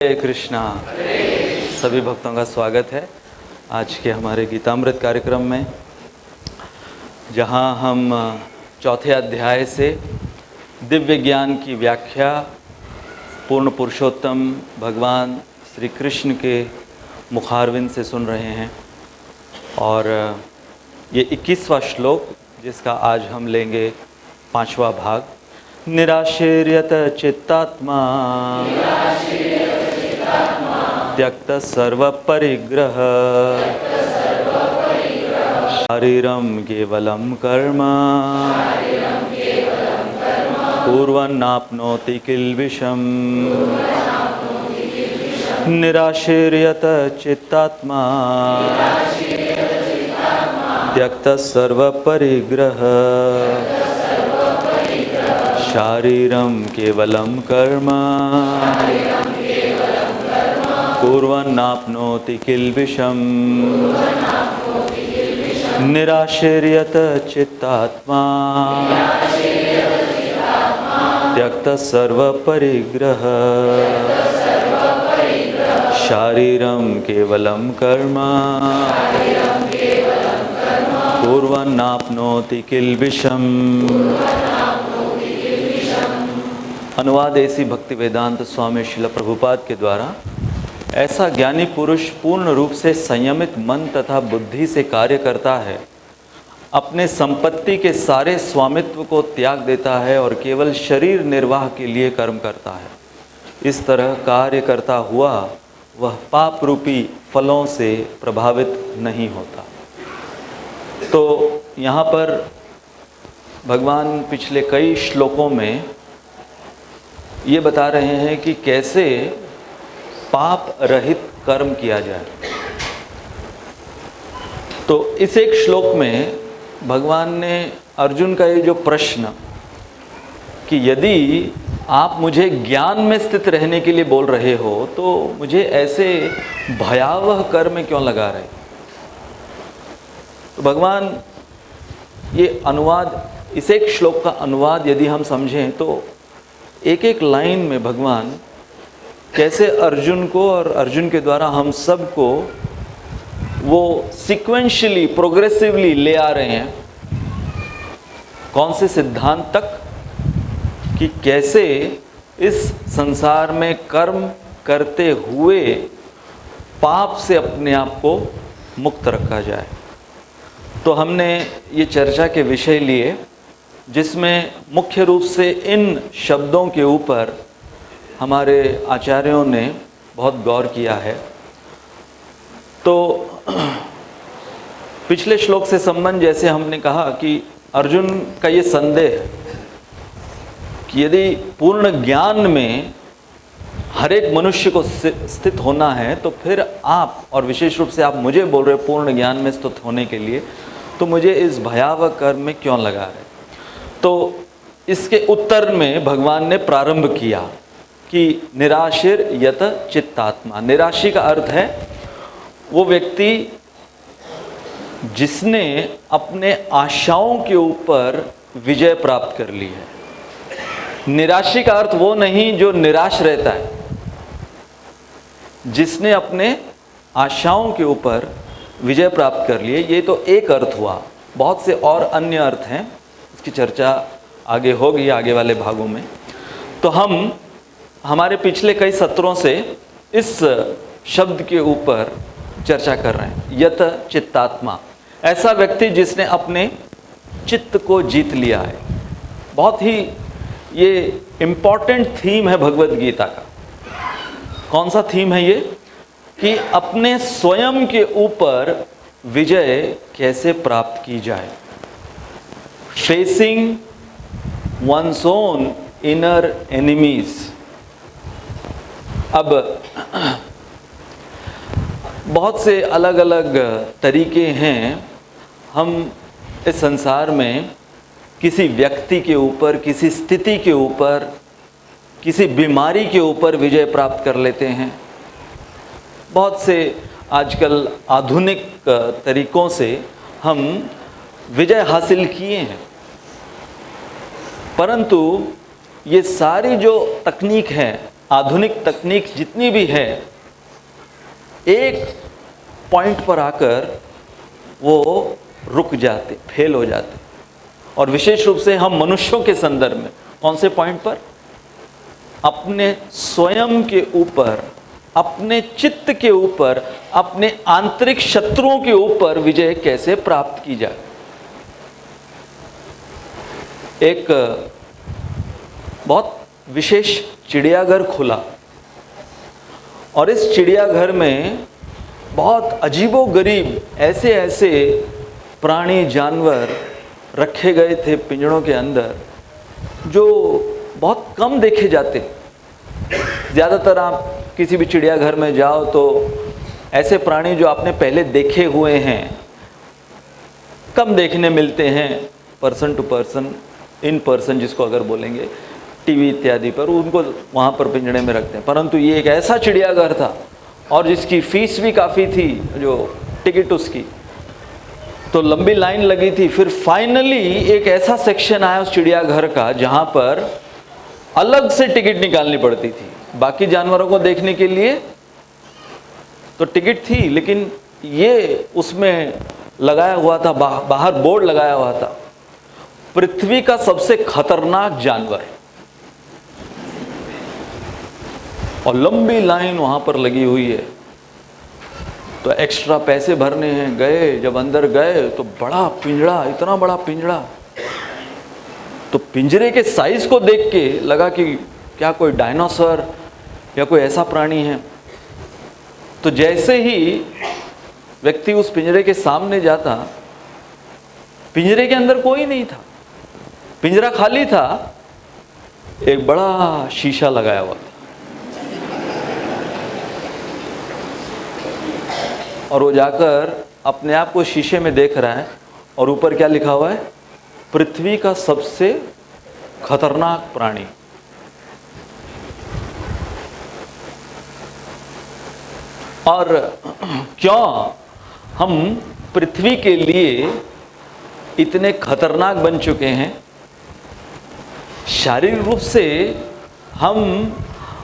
हरे कृष्णा। सभी भक्तों का स्वागत है आज के हमारे गीतामृत कार्यक्रम में, जहां हम चौथे अध्याय से दिव्य ज्ञान की व्याख्या पूर्ण पुरुषोत्तम भगवान श्री कृष्ण के मुखारविंद से सुन रहे हैं। और ये 21वां श्लोक, जिसका आज हम लेंगे 5वां भाग। निराशीर्यत चित्तात्मा त्यक्त सर्व परिग्रह शरीरम केवलम कर्म कुर्वन्नाप्नोति किल्बिषम्। निराशीर्यत चित्तात्मा त्यक्त सर्व परिग्रह शरीरम केवलम कर्म कुर्वन्नाप्नोति किल्बिषम्। निराशीर्यत चित्तात्मा त्यक्त सर्व परिग्रह शरीरम केवलम कर्म कुर्वन्नाप्नोति किल्बिषम्। अनुवाद ऐसी भक्ति वेदांत स्वामी श्रील प्रभुपाद के द्वारा। ऐसा ज्ञानी पुरुष पूर्ण रूप से संयमित मन तथा बुद्धि से कार्य करता है, अपने संपत्ति के सारे स्वामित्व को त्याग देता है और केवल शरीर निर्वाह के लिए कर्म करता है। इस तरह कार्य करता हुआ वह पाप रूपी फलों से प्रभावित नहीं होता। तो यहाँ पर भगवान पिछले कई श्लोकों में ये बता रहे हैं कि कैसे पाप रहित कर्म किया जाए। तो इस एक श्लोक में भगवान ने अर्जुन का ये जो प्रश्न कि यदि आप मुझे ज्ञान में स्थित रहने के लिए बोल रहे हो तो मुझे ऐसे भयावह कर्म में क्यों लगा रहे। तो भगवान ये अनुवाद, इस एक श्लोक का अनुवाद यदि हम समझें तो एक एक लाइन में भगवान कैसे अर्जुन को और अर्जुन के द्वारा हम सब को वो सीक्वेंशियली प्रोग्रेसिवली ले आ रहे हैं। कौन से सिद्धांत तक कि कैसे इस संसार में कर्म करते हुए पाप से अपने आप को मुक्त रखा जाए। तो हमने ये चर्चा के विषय लिए, जिसमें मुख्य रूप से इन शब्दों के ऊपर हमारे आचार्यों ने बहुत गौर किया है। तो पिछले श्लोक से संबंध, जैसे हमने कहा कि अर्जुन का ये संदेह कि यदि पूर्ण ज्ञान में हर एक मनुष्य को स्थित होना है तो फिर आप, और विशेष रूप से आप मुझे बोल रहे पूर्ण ज्ञान में स्थित होने के लिए, तो मुझे इस भयावह कर्म में क्यों लगा रहे। तो इसके उत्तर में भगवान ने प्रारंभ किया कि निराशीर यत चित्तात्मा। निराशी का अर्थ है वो व्यक्ति जिसने अपने आशाओं के ऊपर विजय प्राप्त कर ली है। निराशी का अर्थ वो नहीं जो निराश रहता है, जिसने अपने आशाओं के ऊपर विजय प्राप्त कर लिए। ये तो एक अर्थ हुआ, बहुत से और अन्य अर्थ हैं, इसकी चर्चा आगे होगी आगे वाले भागों में। तो हम हमारे पिछले कई सत्रों से इस शब्द के ऊपर चर्चा कर रहे हैं। यत चित्तात्मा, ऐसा व्यक्ति जिसने अपने चित्त को जीत लिया है। बहुत ही ये इम्पॉर्टेंट थीम है भगवद गीता का। कौन सा थीम है ये? कि अपने स्वयं के ऊपर विजय कैसे प्राप्त की जाए। Facing one's own inner enemies. अब बहुत से अलग अलग तरीके हैं हम इस संसार में किसी व्यक्ति के ऊपर, किसी स्थिति के ऊपर, किसी बीमारी के ऊपर विजय प्राप्त कर लेते हैं। बहुत से आजकल आधुनिक तरीकों से हम विजय हासिल किए हैं, परंतु ये सारी जो तकनीक है आधुनिक तकनीक जितनी भी है, एक पॉइंट पर आकर वो रुक जाते, फेल हो जाते। और विशेष रूप से हम मनुष्यों के संदर्भ में कौन से पॉइंट पर? अपने स्वयं के ऊपर, अपने चित्त के ऊपर, अपने आंतरिक शत्रुओं के ऊपर विजय कैसे प्राप्त की जाए। एक बहुत विशेष चिड़ियाघर खुला और इस चिड़ियाघर में बहुत अजीबोगरीब ऐसे ऐसे प्राणी जानवर रखे गए थे पिंजड़ों के अंदर, जो बहुत कम देखे जाते। ज़्यादातर आप किसी भी चिड़ियाघर में जाओ तो ऐसे प्राणी जो आपने पहले देखे हुए हैं कम देखने मिलते हैं, person to person, in person जिसको अगर बोलेंगे, टीवी इत्यादि पर उनको वहाँ पर पिंजड़े में रखते हैं। परंतु ये एक ऐसा चिड़ियाघर था और जिसकी फीस भी काफ़ी थी, जो टिकट उसकी, तो लंबी लाइन लगी थी। फिर फाइनली एक ऐसा सेक्शन आया उस चिड़ियाघर का जहाँ पर अलग से टिकट निकालनी पड़ती थी। बाकी जानवरों को देखने के लिए तो टिकट थी, लेकिन ये उसमें लगाया हुआ था, बाहर बोर्ड लगाया हुआ था, पृथ्वी का सबसे खतरनाक जानवर। और लंबी लाइन वहां पर लगी हुई है, तो एक्स्ट्रा पैसे भरने हैं। गए, जब अंदर गए तो बड़ा पिंजड़ा, इतना बड़ा पिंजड़ा, तो पिंजरे के साइज को देख के लगा कि क्या कोई डायनासोर या कोई ऐसा प्राणी है। तो जैसे ही व्यक्ति उस पिंजरे के सामने जाता, पिंजरे के अंदर कोई नहीं था, पिंजरा खाली था, एक बड़ा शीशा लगाया हुआ था और वो जाकर अपने आप को शीशे में देख रहा है और ऊपर क्या लिखा हुआ है? पृथ्वी का सबसे खतरनाक प्राणी। और क्यों हम पृथ्वी के लिए इतने खतरनाक बन चुके हैं? शारीरिक रूप से हम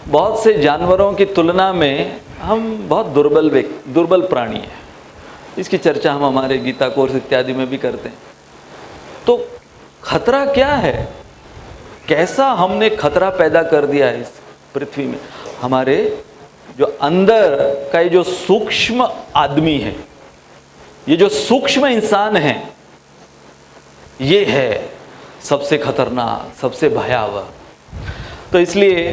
बहुत से जानवरों की तुलना में हम बहुत दुर्बल प्राणी हैं। इसकी चर्चा हम हमारे गीता कोर्स इत्यादि में भी करते हैं। तो खतरा क्या है? कैसा हमने खतरा पैदा कर दिया है इस पृथ्वी में? हमारे जो अंदर का ये जो सूक्ष्म आदमी है, ये जो सूक्ष्म इंसान है, ये है सबसे खतरनाक, सबसे भयावह। तो इसलिए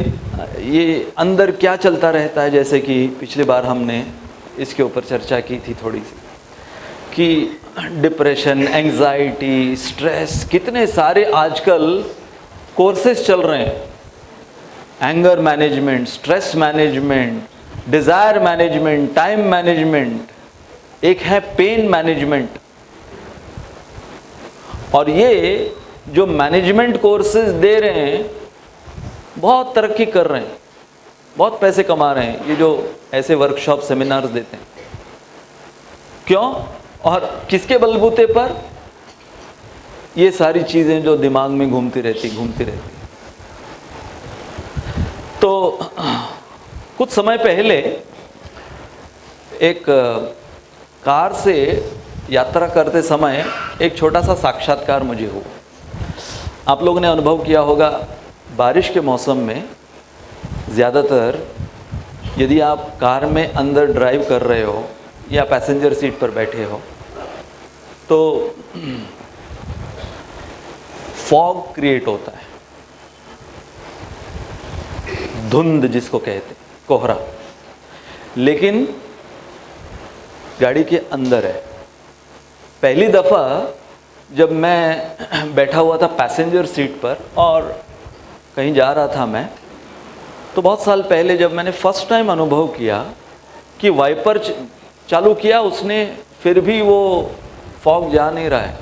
ये अंदर क्या चलता रहता है, जैसे कि पिछली बार हमने इसके ऊपर चर्चा की थी थोड़ी सी, कि डिप्रेशन, एंजाइटी, स्ट्रेस, कितने सारे आजकल कोर्सेज चल रहे हैं। Anger management, stress management, desire management, time management, एक है पेन मैनेजमेंट। और ये जो मैनेजमेंट कोर्सेज दे रहे हैं बहुत तरक्की कर रहे हैं, बहुत पैसे कमा रहे हैं ये जो ऐसे वर्कशॉप सेमिनार्स देते हैं। क्यों और किसके बलबूते पर? ये सारी चीज़ें जो दिमाग में घूमती रहती। तो कुछ समय पहले एक कार से यात्रा करते समय एक छोटा सा साक्षात्कार मुझे हुआ। आप लोगों ने अनुभव किया होगा, बारिश के मौसम में ज़्यादातर यदि आप कार में अंदर ड्राइव कर रहे हो या पैसेंजर सीट पर बैठे हो तो फॉग क्रिएट होता है, धुंध जिसको कहते हैं, कोहरा। लेकिन गाड़ी के अंदर है। पहली दफ़ा जब मैं बैठा हुआ था पैसेंजर सीट पर और कहीं जा रहा था मैं, तो बहुत साल पहले जब मैंने फर्स्ट टाइम अनुभव किया कि वाइपर चालू किया उसने, फिर भी वो फॉग जा नहीं रहा है।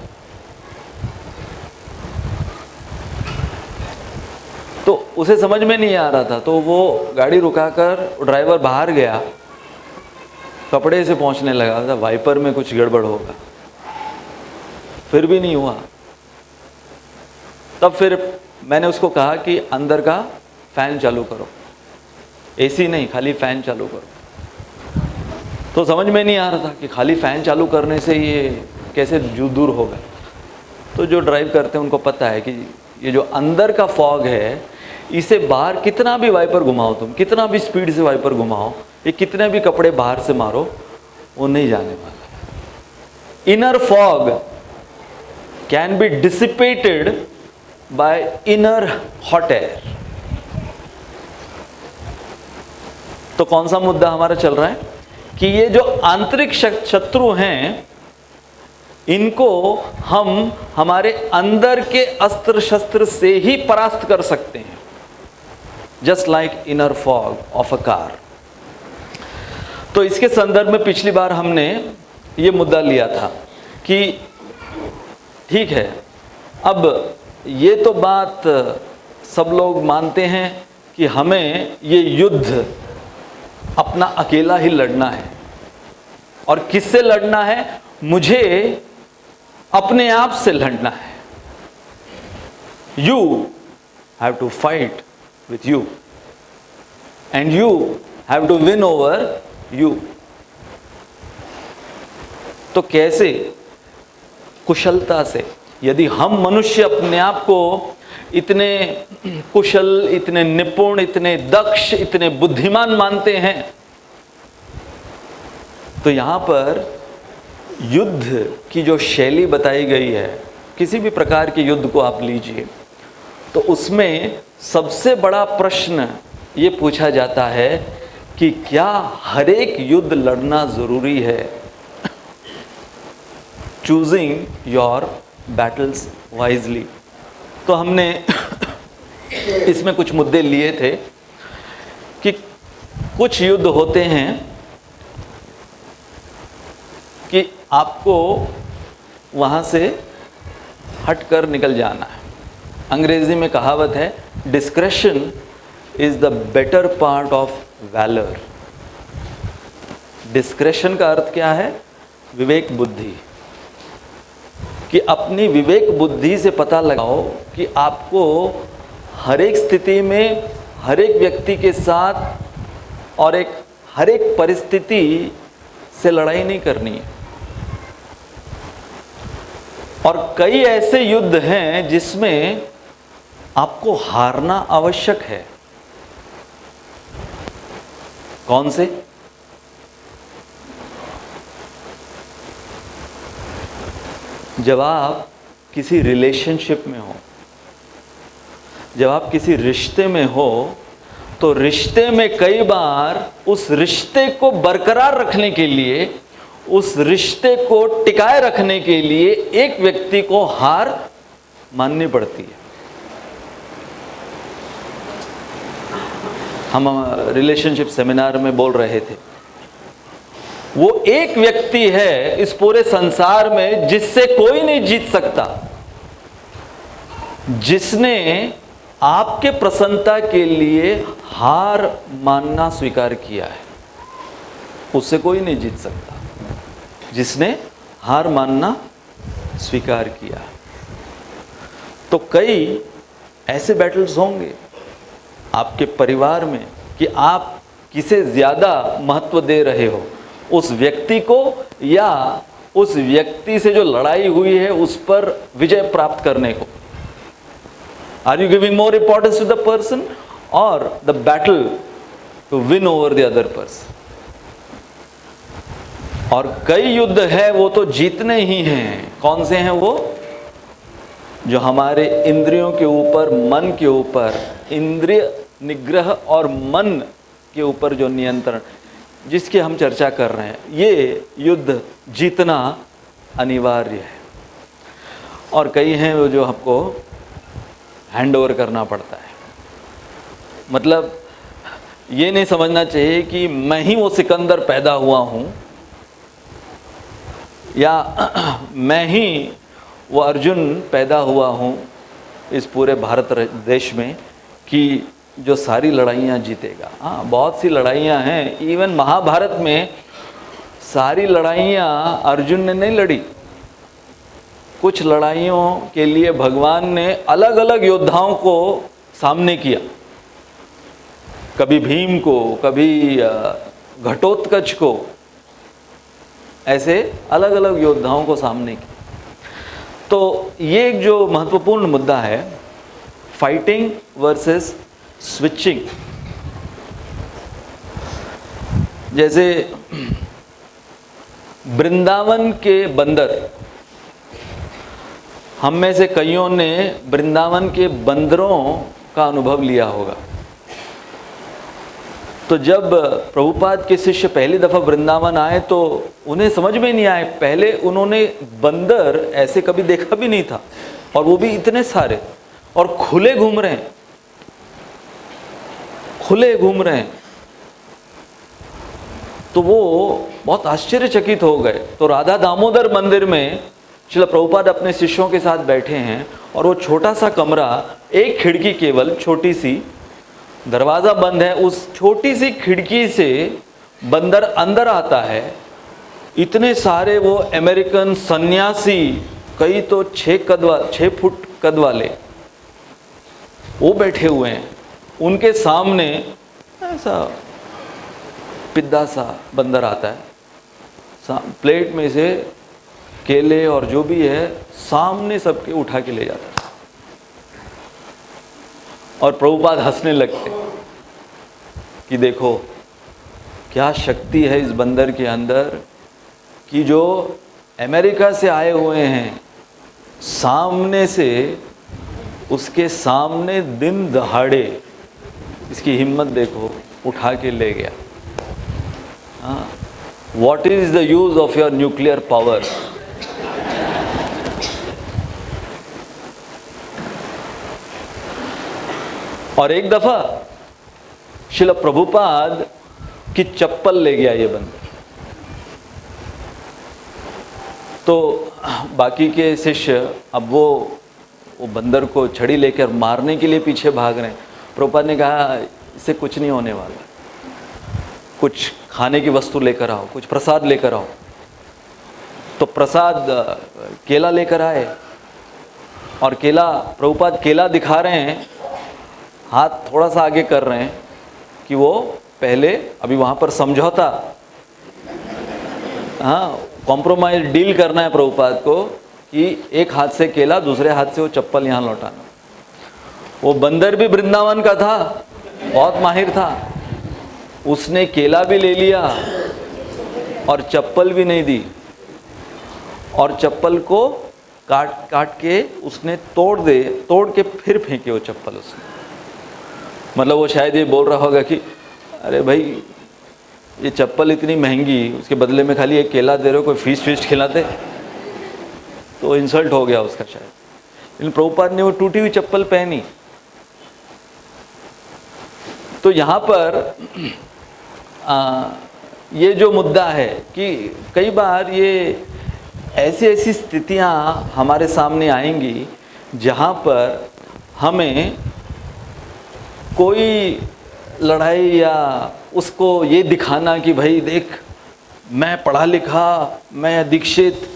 तो उसे समझ में नहीं आ रहा था, तो वो गाड़ी रुकाकर ड्राइवर बाहर गया, कपड़े से पहुंचने लगा था वाइपर में कुछ गड़बड़ होगा, फिर भी नहीं हुआ। तब फिर मैंने उसको कहा कि अंदर का फैन चालू करो। एसी नहीं, खाली फैन चालू करो। तो समझ में नहीं आ रहा था कि खाली फैन चालू करने से ये कैसे दूर होगा। तो जो ड्राइव करते हैं उनको पता है कि ये जो अंदर का फॉग है, इसे बाहर कितना भी वाइपर घुमाओ, तुम कितना भी स्पीड से वाइपर घुमाओ, ये कितने भी कपड़े बाहर से मारो, वो नहीं जाने वाला। Inner fog can be dissipated bye inner hot air. तो कौन सा मुद्दा हमारा चल रहा है कि ये जो आंतरिक शत्रु हैं, इनको हम हमारे अंदर के अस्त्र शस्त्र से ही परास्त कर सकते हैं, just like inner fog of a car. तो इसके संदर्भ में पिछली बार हमने ये मुद्दा लिया था कि ठीक है, अब ये तो बात सब लोग मानते हैं कि हमें ये युद्ध अपना अकेला ही लड़ना है। और किससे लड़ना है? मुझे अपने आप से लड़ना है। You have to fight with you and you have to win over you. तो कैसे? कुशलता से। यदि हम मनुष्य अपने आप को इतने कुशल, इतने निपुण, इतने दक्ष, इतने बुद्धिमान मानते हैं, तो यहां पर युद्ध की जो शैली बताई गई है, किसी भी प्रकार के युद्ध को आप लीजिए, तो उसमें सबसे बड़ा प्रश्न ये पूछा जाता है कि क्या हर एक युद्ध लड़ना जरूरी है? Choosing your battles wisely. तो हमने इसमें कुछ मुद्दे लिए थे कि कुछ युद्ध होते हैं कि आपको वहाँ से हटकर निकल जाना है। अंग्रेजी में कहावत है, discretion is the better part of valour. Discretion का अर्थ क्या है? विवेक बुद्धि। कि अपनी विवेक बुद्धि से पता लगाओ कि आपको हर एक स्थिति में, हर एक व्यक्ति के साथ और हर एक परिस्थिति से लड़ाई नहीं करनी है। और कई ऐसे युद्ध हैं जिसमें आपको हारना आवश्यक है। कौन से? जब आप किसी रिलेशनशिप में हो, जब आप किसी रिश्ते में हो, तो रिश्ते में कई बार उस रिश्ते को बरकरार रखने के लिए, उस रिश्ते को टिकाए रखने के लिए एक व्यक्ति को हार माननी पड़ती है। हम रिलेशनशिप सेमिनार में बोल रहे थे, वो एक व्यक्ति है इस पूरे संसार में जिससे कोई नहीं जीत सकता, जिसने आपके प्रसन्नता के लिए हार मानना स्वीकार किया है। उससे कोई नहीं जीत सकता जिसने हार मानना स्वीकार किया है। तो कई ऐसे बैटल्स होंगे आपके परिवार में कि आप किसे ज्यादा महत्व दे रहे हो, उस व्यक्ति को या उस व्यक्ति से जो लड़ाई हुई है उस पर विजय प्राप्त करने को। Are you giving more importance to the person और the battle to win over the other person? और कई युद्ध है वो तो जीतने ही हैं। कौन से हैं वो? जो हमारे इंद्रियों के ऊपर, मन के ऊपर, इंद्रिय निग्रह और मन के ऊपर जो नियंत्रण, जिसकी हम चर्चा कर रहे हैं, ये युद्ध जीतना अनिवार्य है। और कई हैं वो जो हमको हैंड ओवर करना पड़ता है। मतलब ये नहीं समझना चाहिए कि मैं ही वो सिकंदर पैदा हुआ हूँ या मैं ही वो अर्जुन पैदा हुआ हूँ इस पूरे भारत देश में कि जो सारी लड़ाइयाँ जीतेगा। हाँ, बहुत सी लड़ाइयाँ हैं। इवन महाभारत में सारी लड़ाइयाँ अर्जुन ने नहीं लड़ी। कुछ लड़ाइयों के लिए भगवान ने अलग अलग योद्धाओं को सामने किया। कभी भीम को, कभी घटोत्कच को, ऐसे अलग अलग योद्धाओं को सामने की। तो ये एक जो महत्वपूर्ण मुद्दा है, फाइटिंग वर्सेस स्विचिंग। जैसे वृंदावन के बंदर, हम में से कईयों ने वृंदावन के बंदरों का अनुभव लिया होगा। तो जब प्रभुपाद के शिष्य पहली दफ़ा वृंदावन आए तो उन्हें समझ में नहीं आए। पहले उन्होंने बंदर ऐसे कभी देखा भी नहीं था, और वो भी इतने सारे, और खुले घूम रहे हैं, खुले घूम रहे हैं। तो वो बहुत आश्चर्यचकित हो गए। तो राधा दामोदर मंदिर में श्रील प्रभुपाद अपने शिष्यों के साथ बैठे हैं, और वो छोटा सा कमरा, एक खिड़की केवल छोटी सी, दरवाज़ा बंद है, उस छोटी सी खिड़की से बंदर अंदर आता है। इतने सारे वो अमेरिकन सन्यासी, कई तो 6 फुट कद वाले, वो बैठे हुए हैं। उनके सामने ऐसा पिद्दा सा बंदर आता है, प्लेट में से केले और जो भी है सामने सबके उठा के ले जाता है। और प्रभुपाद हंसने लगते कि देखो क्या शक्ति है इस बंदर के अंदर, कि जो अमेरिका से आए हुए हैं, सामने से, उसके सामने दिन दहाड़े इसकी हिम्मत देखो, उठा के ले गया। What is the use of your nuclear power? और एक दफा श्रील प्रभुपाद की चप्पल ले गया ये बंदर। तो बाकी के शिष्य अब वो बंदर को छड़ी लेकर मारने के लिए पीछे भाग रहे हैं। प्रभुपाद ने कहा इससे कुछ नहीं होने वाला, कुछ खाने की वस्तु लेकर आओ, कुछ प्रसाद लेकर आओ। तो प्रसाद केला लेकर आए, और केला, प्रभुपाद केला दिखा रहे हैं, हाथ थोड़ा सा आगे कर रहे हैं कि वो पहले, अभी वहाँ पर समझौता, हाँ, कॉम्प्रोमाइज डील करना है प्रभुपाद को, कि एक हाथ से केला, दूसरे हाथ से वो चप्पल यहाँ लौटाना। वो बंदर भी वृंदावन का था, बहुत माहिर था, उसने केला भी ले लिया और चप्पल भी नहीं दी, और चप्पल को काट काट के उसने तोड़ के फिर फेंके वो चप्पल उसने। मतलब वो शायद ये बोल रहा होगा कि अरे भाई ये चप्पल इतनी महंगी, उसके बदले में खाली एक केला दे रहे हो, कोई फीस्ट खिलाते, तो इंसल्ट हो गया उसका शायद। लेकिन प्रभुपाद ने वो टूटी हुई चप्पल पहनी। तो यहाँ पर ये जो मुद्दा है कि कई बार ये ऐसी स्थितियाँ हमारे सामने आएंगी जहाँ पर हमें कोई लड़ाई या उसको ये दिखाना कि भाई देख मैं पढ़ा लिखा, मैं दीक्षित,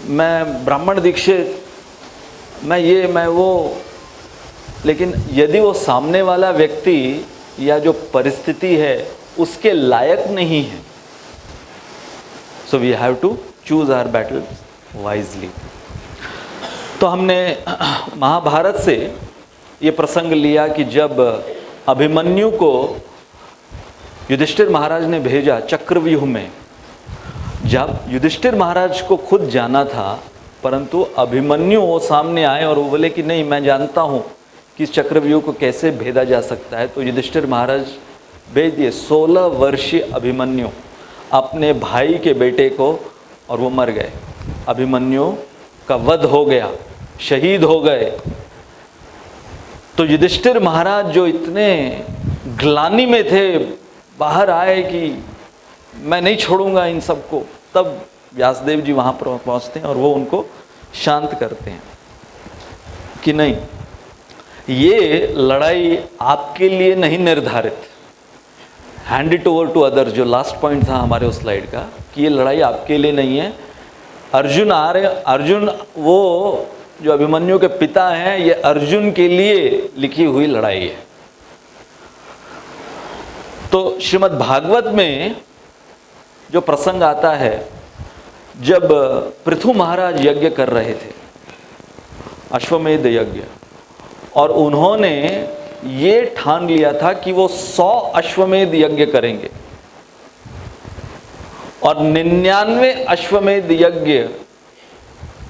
मैं ब्राह्मण दीक्षित, मैं ये मैं वो, लेकिन यदि वो सामने वाला व्यक्ति या जो परिस्थिति है उसके लायक नहीं है, so we have to choose our battle wisely. तो हमने महाभारत से ये प्रसंग लिया कि जब अभिमन्यु को युधिष्ठिर महाराज ने भेजा चक्रव्यूह में, जब युधिष्ठिर महाराज को खुद जाना था, परंतु अभिमन्यु वो सामने आए और वो बोले कि नहीं, मैं जानता हूँ कि इस चक्रव्यूह को कैसे भेदा जा सकता है। तो युधिष्ठिर महाराज भेज दिए 16 वर्षीय अभिमन्यु अपने भाई के बेटे को, और वो मर गए। अभिमन्यु का वध हो गया, शहीद हो गए। तो युधिष्ठिर महाराज जो इतने ग्लानि में थे, बाहर आए कि मैं नहीं छोड़ूंगा इन सबको। तब व्यासदेव जी वहाँ पर पहुँचते हैं और वो उनको शांत करते हैं कि नहीं, ये लड़ाई आपके लिए नहीं निर्धारित, hand it over to others, जो लास्ट पॉइंट था हमारे उस स्लाइड का, कि ये लड़ाई आपके लिए नहीं है। अर्जुन आ रहे, अर्जुन वो जो अभिमन्यु के पिता हैं, ये अर्जुन के लिए लिखी हुई लड़ाई है। तो श्रीमद् भागवत में जो प्रसंग आता है, जब पृथु महाराज यज्ञ कर रहे थे, अश्वमेध यज्ञ, और उन्होंने ये ठान लिया था कि वो 100 अश्वमेध यज्ञ करेंगे, और 99 अश्वमेध यज्ञ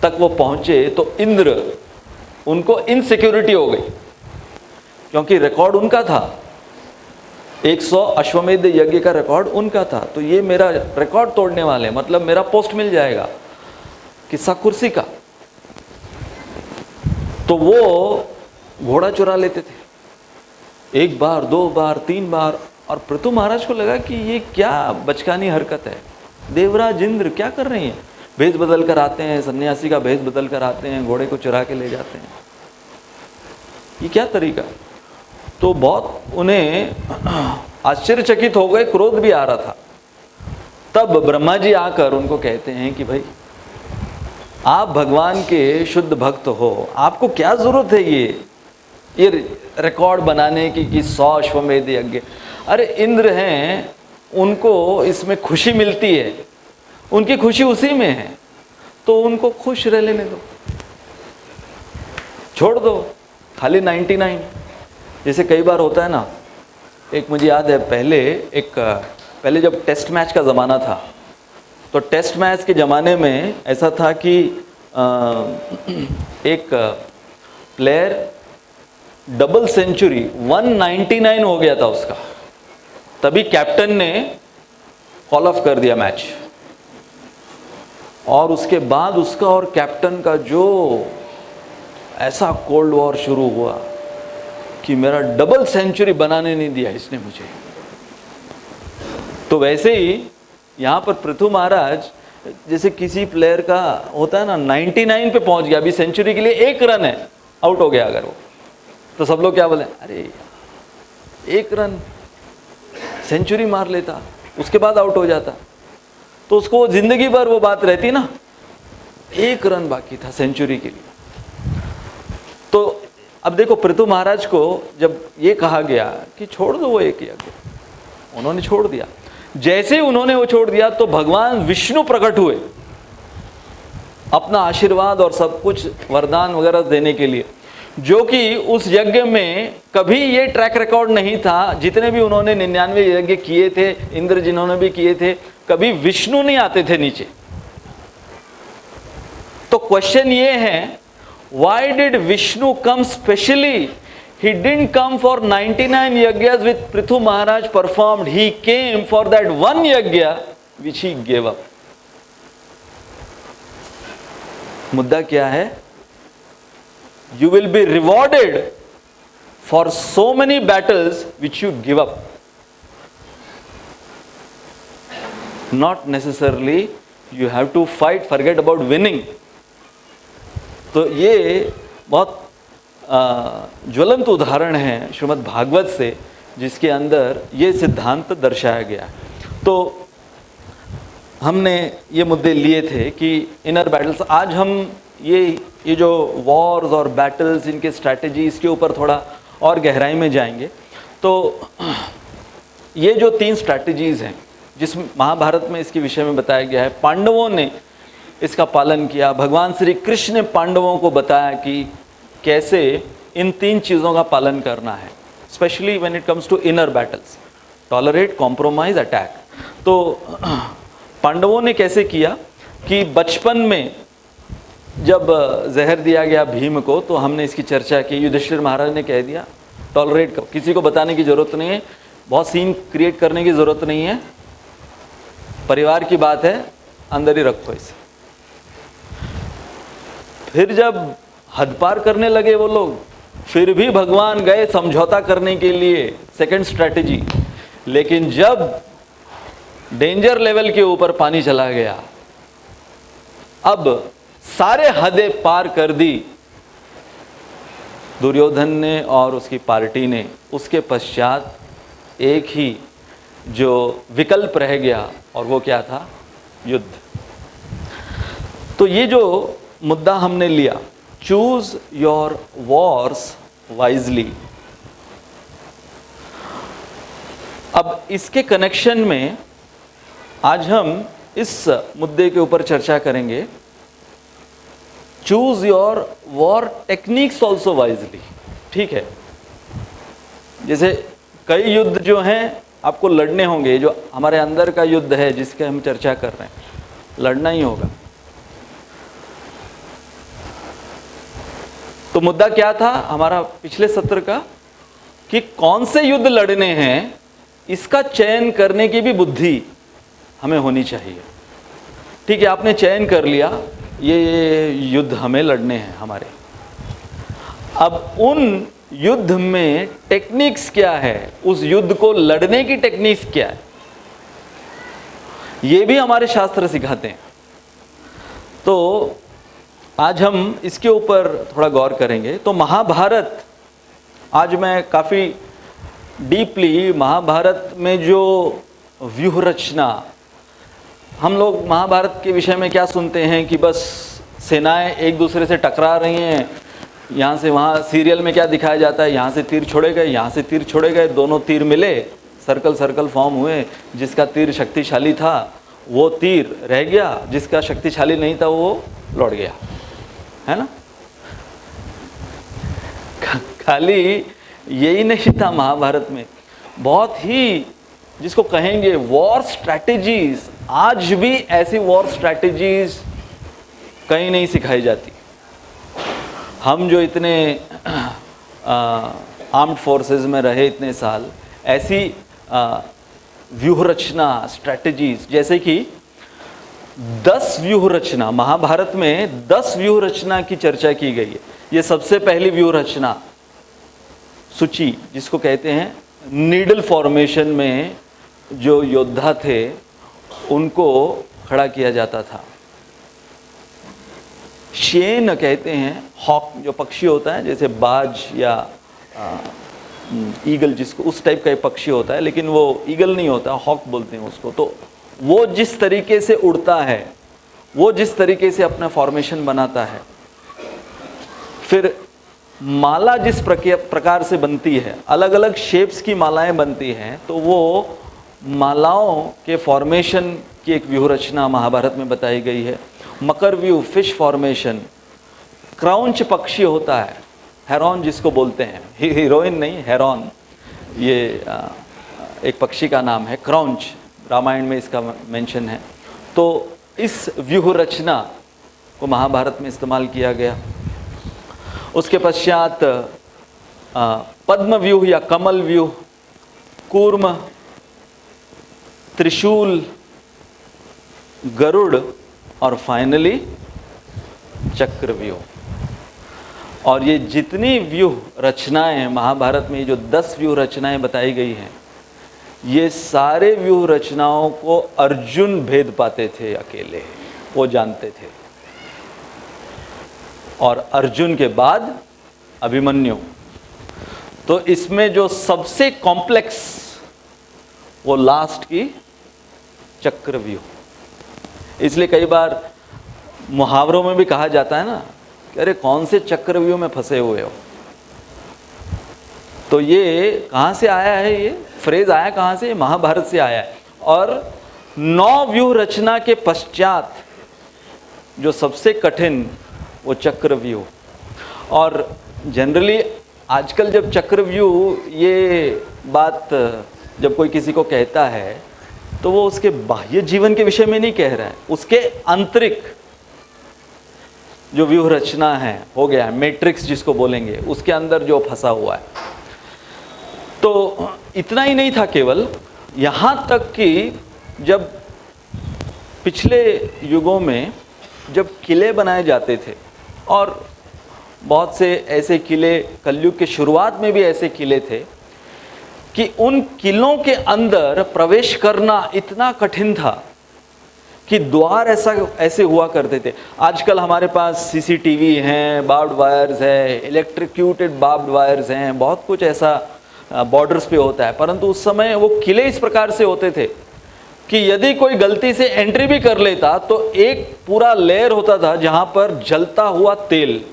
तक वो पहुंचे, तो इंद्र उनको इनसिक्योरिटी हो गई, क्योंकि रिकॉर्ड उनका था, 100 अश्वमेध यज्ञ का रिकॉर्ड उनका था। तो ये मेरा रिकॉर्ड तोड़ने वाले, मतलब मेरा पोस्ट मिल जाएगा, किस्सा कुर्सी का। तो वो घोड़ा चुरा लेते थे, 1 बार 2 बार 3 बार। और पृथु महाराज को लगा कि ये क्या बचकानी हरकत है, देवराज इंद्र क्या कर रहे हैं, भेष बदल कर आते हैं, सन्यासी का भेष बदल कर आते हैं, घोड़े को चुरा के ले जाते हैं, ये क्या तरीका। तो बहुत उन्हें आश्चर्यचकित हो गए, क्रोध भी आ रहा था। तब ब्रह्मा जी आकर उनको कहते हैं कि भाई, आप भगवान के शुद्ध भक्त हो, आपको क्या जरूरत है ये रिकॉर्ड बनाने की कि 100 अश्वमेध यज्ञ। अरे इंद्र हैं, उनको इसमें खुशी मिलती है, उनकी खुशी उसी में है, तो उनको खुश रह लेने दो, छोड़ दो, खाली 99। जैसे कई बार होता है ना, एक मुझे याद है पहले जब टेस्ट मैच का ज़माना था, तो टेस्ट मैच के ज़माने में ऐसा था कि एक प्लेयर डबल सेंचुरी 199 हो गया था उसका, तभी कैप्टन ने कॉल ऑफ कर दिया मैच, और उसके बाद उसका और कैप्टन का जो ऐसा कोल्ड वॉर शुरू हुआ कि मेरा डबल सेंचुरी बनाने नहीं दिया इसने मुझे। तो वैसे ही यहाँ पर पृथु महाराज, जैसे किसी प्लेयर का होता है ना, 99 पे पहुंच गया, अभी सेंचुरी के लिए 1 रन है, आउट हो गया अगर वो, तो सब लोग क्या बोले, अरे 1 रन सेंचुरी मार लेता, उसके बाद आउट हो जाता, तो उसको जिंदगी भर वो बात रहती ना, 1 रन बाकी था सेंचुरी के लिए। तो अब देखो, पृथु महाराज को जब ये कहा गया कि छोड़ दो वो 1 यज्ञ, उन्होंने छोड़ दिया। जैसे ही उन्होंने वो छोड़ दिया, तो भगवान विष्णु प्रकट हुए अपना आशीर्वाद और सब कुछ वरदान वगैरह देने के लिए, जो कि उस यज्ञ में कभी ये ट्रैक रिकॉर्ड नहीं था। जितने भी उन्होंने 99 यज्ञ किए थे, इंद्र जिन्होंने भी किए थे, कभी विष्णु नहीं आते थे नीचे। तो क्वेश्चन ये है, why did Vishnu come specially? He didn't come for 99 yajnas which Prithu Maharaj performed. He came for that one yajna which he gave up. मुद्दा क्या है? You will be rewarded for so many battles which you give up. Not necessarily you have to fight, forget about winning. तो ये बहुत ज्वलंत उदाहरण है श्रीमद् भागवत से, जिसके अंदर ये सिद्धांत दर्शाया गया। तो हमने ये मुद्दे लिए थे कि इनर बैटल्स, आज हम ये जो वॉर्स और बैटल्स, इनके स्ट्रैटेजीज के ऊपर थोड़ा और गहराई में जाएंगे। तो ये जो 3 स्ट्रैटेजीज हैं, जिस महाभारत में इसके विषय में बताया गया है, पांडवों ने इसका पालन किया। भगवान श्री कृष्ण ने पांडवों को बताया कि कैसे इन 3 चीज़ों का पालन करना है, specially when it comes to inner battles, tolerate, compromise, attack. तो पांडवों ने कैसे किया कि बचपन में जब जहर दिया गया भीम को, तो हमने इसकी चर्चा की। युधिष्ठिर महाराज ने कह दिया टॉलरेट करो, किसी को बताने की ज़रूरत नहीं है, बहुत सीन क्रिएट करने की ज़रूरत नहीं है, परिवार की बात है, अंदर ही रखो इसे। फिर जब हद पार करने लगे वो लोग, फिर भी भगवान गए समझौता करने के लिए, सेकंड स्ट्रैटेजी। लेकिन जब डेंजर लेवल के ऊपर पानी चला गया, अब सारे हदें पार कर दी दुर्योधन ने और उसकी पार्टी ने। उसके पश्चात एक ही जो विकल्प रह गया, और वो क्या था? युद्ध। तो ये जो मुद्दा हमने लिया, चूज योर वॉर्स वाइजली। अब इसके कनेक्शन में आज हम इस मुद्दे के ऊपर चर्चा करेंगे, choose your war techniques also wisely. ठीक है, जैसे कई युद्ध जो हैं आपको लड़ने होंगे, जो हमारे अंदर का युद्ध है जिसके हम चर्चा कर रहे हैं, लड़ना ही होगा। तो मुद्दा क्या था हमारा पिछले सत्र का, कि कौन से युद्ध लड़ने हैं इसका चयन करने की भी बुद्धि हमें होनी चाहिए। ठीक है, आपने चयन कर लिया ये युद्ध हमें लड़ने हैं हमारे, अब उन युद्ध में टेक्निक्स क्या है, उस युद्ध को लड़ने की टेक्निक्स क्या है, ये भी हमारे शास्त्र सिखाते हैं। तो आज हम इसके ऊपर थोड़ा गौर करेंगे। तो महाभारत, आज मैं काफ़ी डीपली महाभारत में जो व्यूह रचना, हम लोग महाभारत के विषय में क्या सुनते हैं कि बस सेनाएं एक दूसरे से टकरा रही हैं, यहाँ से वहाँ सीरियल में क्या दिखाया जाता है, यहाँ से तीर छोड़े गए, यहाँ से तीर छोड़े गए, दोनों तीर मिले, सर्कल सर्कल फॉर्म हुए, जिसका तीर शक्तिशाली था वो तीर रह गया, जिसका शक्तिशाली नहीं था वो लौट गया, है ना। खाली यही नहीं था महाभारत में, बहुत ही जिसको कहेंगे वॉर स्ट्रैटेजीज, आज भी ऐसी वॉर स्ट्रैटेजीज कहीं नहीं सिखाई जाती। हम जो इतने आर्म्ड फोर्सेस में रहे इतने साल, ऐसी व्यूह रचना स्ट्रैटेजीज, जैसे कि 10 व्यूह रचना, महाभारत में 10 व्यूह रचना की चर्चा की गई है। ये सबसे पहली व्यूह रचना सूची, जिसको कहते हैं नीडल फॉर्मेशन में जो योद्धा थे उनको खड़ा किया जाता था। शेन कहते हैं, हॉक जो पक्षी होता है, जैसे बाज या ईगल, जिसको उस टाइप का एक पक्षी होता है, लेकिन वो ईगल नहीं होता, हॉक बोलते हैं उसको। तो वो जिस तरीके से उड़ता है, वो जिस तरीके से अपना फॉर्मेशन बनाता है, फिर माला जिस प्रकार से बनती है, अलग अलग शेप्स की मालाएं बनती हैं, तो वो मालाओं के फॉर्मेशन की एक व्यूह रचना महाभारत में बताई गई है। मकर व्यू, फिश फॉर्मेशन, क्राउंच पक्षी होता है, हेरॉन जिसको बोलते हैं, हीरोइन नहीं हेरॉन, ये एक पक्षी का नाम है, क्राउंच, रामायण में इसका मेंशन है। तो इस व्यूह रचना को महाभारत में इस्तेमाल किया गया। उसके पश्चात पद्म व्यूह या कमल व्यूह, कूर्म, त्रिशूल, गरुड़ और फाइनली चक्रव्यूह। और ये जितनी व्यूह रचनाएं हैं महाभारत में, जो 10 व्यूह रचनाएं बताई गई हैं, ये सारे व्यूह रचनाओं को अर्जुन भेद पाते थे, अकेले वो जानते थे। और अर्जुन के बाद अभिमन्यु। तो इसमें जो सबसे कॉम्प्लेक्स वो लास्ट की चक्रव्यूह। इसलिए कई बार मुहावरों में भी कहा जाता है ना कि अरे कौन से चक्रव्यूह में फंसे हुए हो। तो ये कहाँ से आया है, ये फ्रेज आया कहाँ से, महाभारत से आया है। और 9 व्यूह रचना के पश्चात जो सबसे कठिन वो चक्रव्यूह। और जनरली आजकल जब चक्रव्यूह ये बात जब कोई किसी को कहता है तो वो उसके बाह्य जीवन के विषय में नहीं कह रहा है, उसके आंतरिक जो व्यूह रचना है हो गया है, मैट्रिक्स जिसको बोलेंगे, उसके अंदर जो फंसा हुआ है। तो इतना ही नहीं था केवल, यहाँ तक कि जब पिछले युगों में जब किले बनाए जाते थे, और बहुत से ऐसे किले कलयुग के शुरुआत में भी ऐसे किले थे कि उन किलों के अंदर प्रवेश करना इतना कठिन था कि द्वार ऐसे हुआ करते थे। आजकल हमारे पास सीसीटीवी हैं, बार्ब्ड वायर्स है, इलेक्ट्रिक्यूटेड बार्ब्ड वायर्स हैं, बहुत कुछ ऐसा बॉर्डर्स पे होता है। परंतु उस समय वो किले इस प्रकार से होते थे कि यदि कोई गलती से एंट्री भी कर लेता तो एक पूरा लेयर होता था जहां पर जलता हुआ तेल,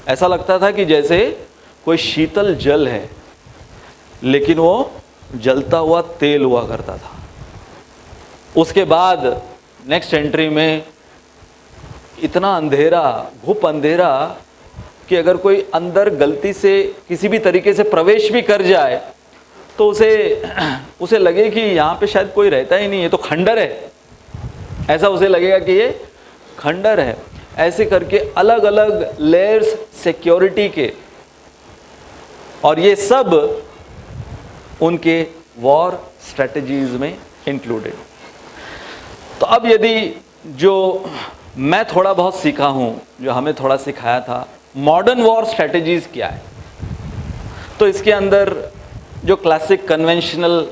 ऐसा लगता था कि जैसे कोई शीतल जल है, लेकिन वो जलता हुआ तेल हुआ करता था। उसके बाद नेक्स्ट एंट्री में इतना अंधेरा, घुप अंधेरा कि अगर कोई अंदर गलती से किसी भी तरीके से प्रवेश भी कर जाए तो उसे लगे कि यहाँ पे शायद कोई रहता ही नहीं है, तो खंडर है, ऐसा उसे लगेगा कि ये खंडर है। ऐसे करके अलग अलग लेयर्स सिक्योरिटी के, और ये सब उनके वॉर स्ट्रेटजीज में इंक्लूडेड। तो अब यदि जो मैं थोड़ा बहुत सीखा हूँ, जो हमें थोड़ा सिखाया था, मॉडर्न वॉर स्ट्रेटजीज क्या है, तो इसके अंदर जो क्लासिक कन्वेंशनल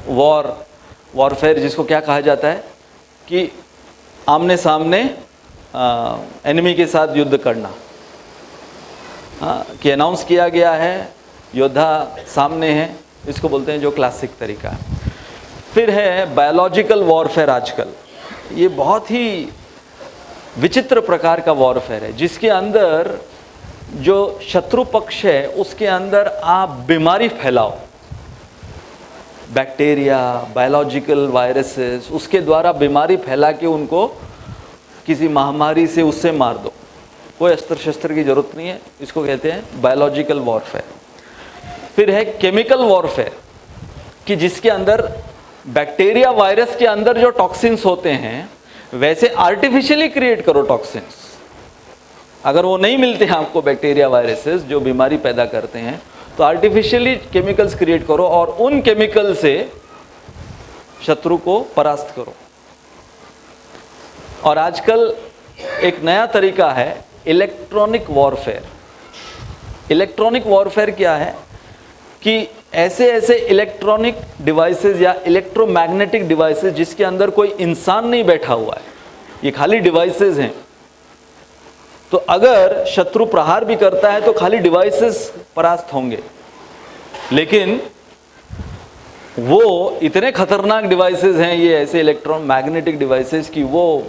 वॉरफेयर जिसको क्या कहा जाता है कि आमने सामने एनिमी के साथ युद्ध करना, कि अनाउंस किया गया है, योद्धा सामने है, इसको बोलते हैं जो क्लासिक तरीका है। फिर है बायोलॉजिकल वॉरफेयर। आजकल ये बहुत ही विचित्र प्रकार का वॉरफेयर है, जिसके अंदर जो शत्रु पक्ष है उसके अंदर आप बीमारी फैलाओ, बैक्टीरिया, बायोलॉजिकल वायरसेस, उसके द्वारा बीमारी फैला के उनको किसी महामारी से उससे मार दो। कोई अस्त्र शस्त्र की जरूरत नहीं है, इसको कहते हैं बायोलॉजिकल वॉरफेयर। फिर है केमिकल वॉरफेयर, कि जिसके अंदर बैक्टीरिया, वायरस के अंदर जो टॉक्सिन्स होते हैं वैसे आर्टिफिशियली क्रिएट करो टॉक्सिन्स। अगर वो नहीं मिलते हैं आपको बैक्टीरिया, वायरसेस जो बीमारी पैदा करते हैं, तो आर्टिफिशियली केमिकल्स क्रिएट करो और उन केमिकल से शत्रु को परास्त करो। और आजकल एक नया तरीका है इलेक्ट्रॉनिक वॉरफेयर। इलेक्ट्रॉनिक वॉरफेयर क्या है कि ऐसे ऐसे इलेक्ट्रॉनिक डिवाइसेस या इलेक्ट्रोमैग्नेटिक डिवाइसेस जिसके अंदर कोई इंसान नहीं बैठा हुआ है, ये खाली डिवाइसेस हैं, तो अगर शत्रु प्रहार भी करता है तो खाली डिवाइसेस परास्त होंगे। लेकिन वो इतने खतरनाक डिवाइसेस हैं, ये ऐसे इलेक्ट्रोमैग्नेटिक डिवाइसेस, कि वो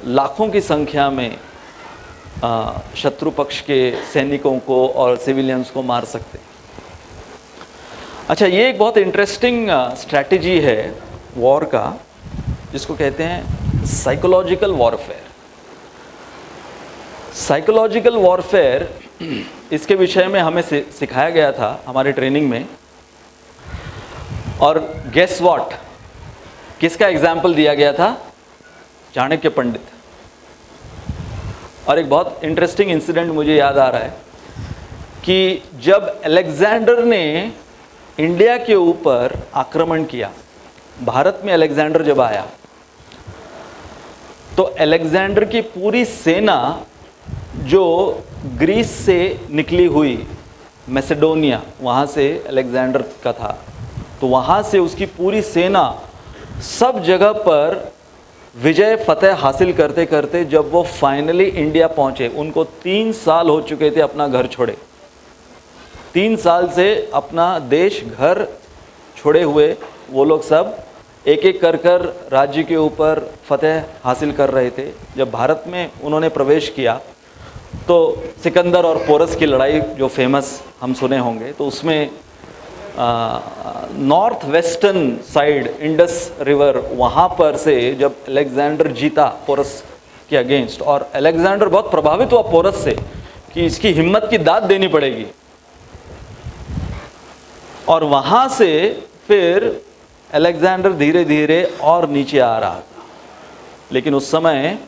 लाखों की संख्या में शत्रु पक्ष के सैनिकों को और सिविलियंस को मार सकते हैं। अच्छा, ये एक बहुत इंटरेस्टिंग स्ट्रैटेजी है वॉर का, जिसको कहते हैं साइकोलॉजिकल वॉरफेयर। साइकोलॉजिकल वॉरफेयर, इसके विषय में हमें सिखाया गया था हमारे ट्रेनिंग में। और गेस व्हाट, किसका एग्जाम्पल दिया गया था? चाणक्य पंडित। और एक बहुत इंटरेस्टिंग इंसिडेंट मुझे याद आ रहा है कि जब अलेक्जेंडर ने इंडिया के ऊपर आक्रमण किया, भारत में अलेक्जेंडर जब आया, तो अलेक्जेंडर की पूरी सेना जो ग्रीस से निकली हुई, मैसेडोनिया, वहाँ से अलेक्जेंडर का था, तो वहाँ से उसकी पूरी सेना सब जगह पर विजय फतेह हासिल करते करते जब वो फाइनली इंडिया पहुँचे, उनको 3 साल हो चुके थे अपना घर छोड़े। 3 साल से अपना देश, घर छोड़े हुए वो लोग सब एक एक कर कर राज्य के ऊपर फतेह हासिल कर रहे थे। जब भारत में उन्होंने प्रवेश किया तो सिकंदर और पोरस की लड़ाई जो फेमस हम सुने होंगे, तो उसमें north western side Indus river, वहाँ पर से जब अलेक्जेंडर जीता पोरस के अगेंस्ट, और अलेक्जेंडर बहुत प्रभावित हुआ पोरस से कि इसकी हिम्मत की दाद देनी पड़ेगी, और वहाँ से फिर अलेक्जेंडर धीरे धीरे और नीचे आ रहा था। लेकिन उस समय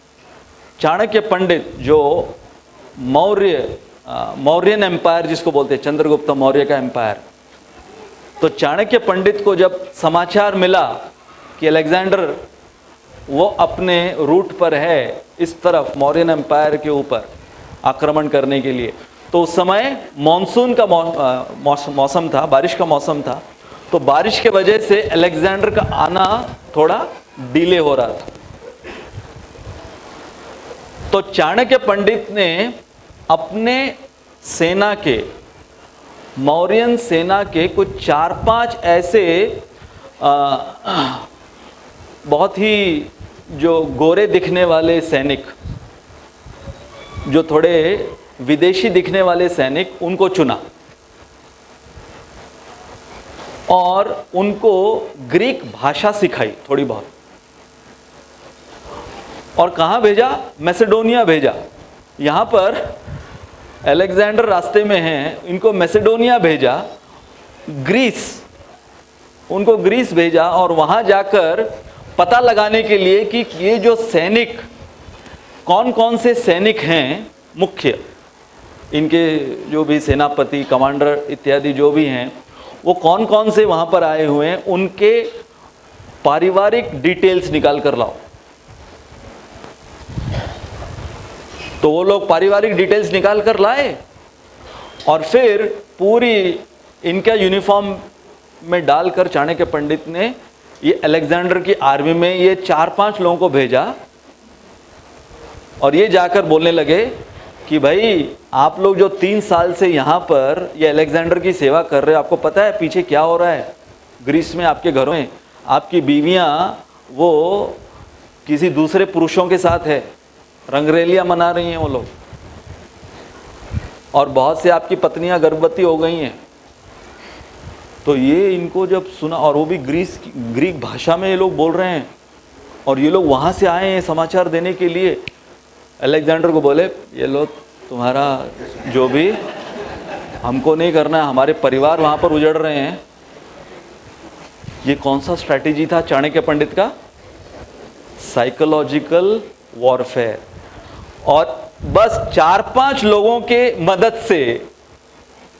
चाणक्य पंडित, जो मौर्यन एम्पायर जिसको बोलते हैं, चंद्रगुप्त मौर्य का एम्पायर, तो चाणक्य पंडित को जब समाचार मिला कि अलेक्जेंडर वो अपने रूट पर है इस तरफ मौर्यन एम्पायर के ऊपर आक्रमण करने के लिए, तो उस समय मॉनसून का मौसम था, बारिश का मौसम था, तो बारिश के वजह से अलेक्जेंडर का आना थोड़ा डिले हो रहा था। तो चाणक्य पंडित ने अपने सेना के, मौर्यन सेना के कुछ 4-5 ऐसे बहुत ही जो गोरे दिखने वाले सैनिक, जो थोड़े विदेशी दिखने वाले सैनिक, उनको चुना। और उनको ग्रीक भाषा सिखाई थोड़ी बहुत। और कहाँ भेजा? मैसेडोनिया भेजा। यहाँ पर अलेक्जेंडर रास्ते में हैं, इनको मैसेडोनिया भेजा, ग्रीस, उनको ग्रीस भेजा, और वहाँ जाकर पता लगाने के लिए कि ये जो सैनिक, कौन कौन से सैनिक हैं मुख्य, इनके जो भी सेनापति, कमांडर इत्यादि जो भी हैं, वो कौन कौन से वहाँ पर आए हुए हैं, उनके पारिवारिक डिटेल्स निकाल कर लाओ। तो वो लोग पारिवारिक डिटेल्स निकाल कर लाए और फिर पूरी इनका यूनिफॉर्म में डालकर चाणक्य पंडित ने ये अलेक्जेंडर की आर्मी में ये 4-5 लोगों को भेजा। और ये जाकर बोलने लगे कि भाई आप लोग जो 3 साल से यहाँ पर ये अलेक्जेंडर की सेवा कर रहे हो, आपको पता है पीछे क्या हो रहा है? ग्रीस में आपके घरों में आपकी बीवियाँ वो किसी दूसरे पुरुषों के साथ है, रंगरेलियाँ मना रही हैं वो लोग, और बहुत से आपकी पत्नियाँ गर्भवती हो गई हैं। तो ये इनको जब सुना, और वो भी ग्रीक भाषा में ये लोग बोल रहे हैं, और ये लोग वहाँ से आए हैं समाचार देने के लिए। अलेक्जेंडर को बोले, ये लो तुम्हारा जो भी, हमको नहीं करना है, हमारे परिवार वहाँ पर उजड़ रहे हैं। ये कौन सा स्ट्रैटेजी था चाणक्य पंडित का? Psychological warfare. और बस 4-5 लोगों के मदद से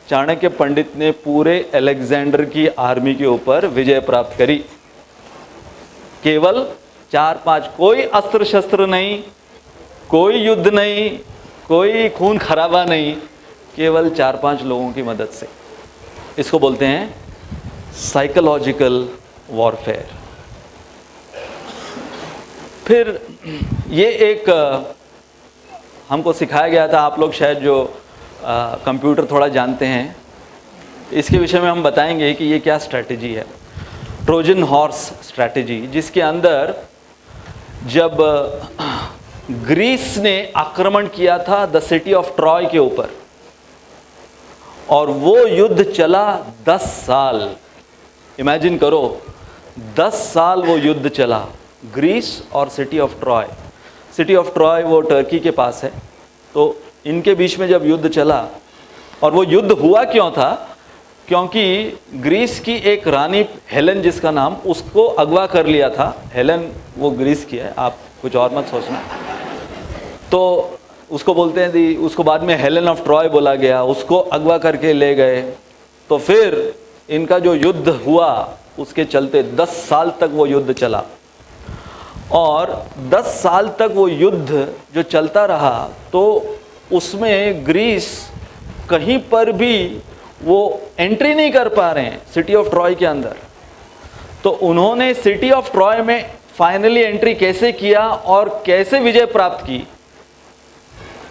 चाणक्य पंडित ने पूरे अलेक्जेंडर की आर्मी के ऊपर विजय प्राप्त करी। केवल 4-5, कोई अस्त्र शस्त्र नहीं, कोई युद्ध नहीं, कोई खून खराबा नहीं, केवल 4-5 लोगों की मदद से। इसको बोलते हैं साइकोलॉजिकल वॉरफेयर। फिर ये एक हमको सिखाया गया था, आप लोग शायद जो कंप्यूटर थोड़ा जानते हैं, इसके विषय में हम बताएंगे कि ये क्या स्ट्रैटेजी है, ट्रोजन हॉर्स स्ट्रैटेजी, जिसके अंदर जब ग्रीस ने आक्रमण किया था द सिटी ऑफ ट्रॉय के ऊपर, और वो युद्ध चला 10 साल। इमेजिन करो, 10 साल वो युद्ध चला, ग्रीस और city of Troy. City of Troy वो टर्की के पास है। तो इनके बीच में जब युद्ध चला, और वो युद्ध हुआ क्यों था? क्योंकि ग्रीस की एक रानी हेलेन जिसका नाम, उसको अगवा कर लिया था। हेलेन वो ग्रीस की है, आप कुछ और मत सोचना। तो उसको बोलते हैं, उसको बाद में हेलेन ऑफ ट्रॉय बोला गया, उसको अगवा करके ले गए। तो फिर इनका जो युद्ध हुआ, उसके चलते 10 साल तक वो युद्ध चला, और 10 साल तक वो युद्ध जो चलता रहा, तो उसमें ग्रीस कहीं पर भी वो एंट्री नहीं कर पा रहे हैं सिटी ऑफ ट्रॉय के अंदर। तो उन्होंने सिटी ऑफ ट्रॉय में फाइनली एंट्री कैसे किया और कैसे विजय प्राप्त की?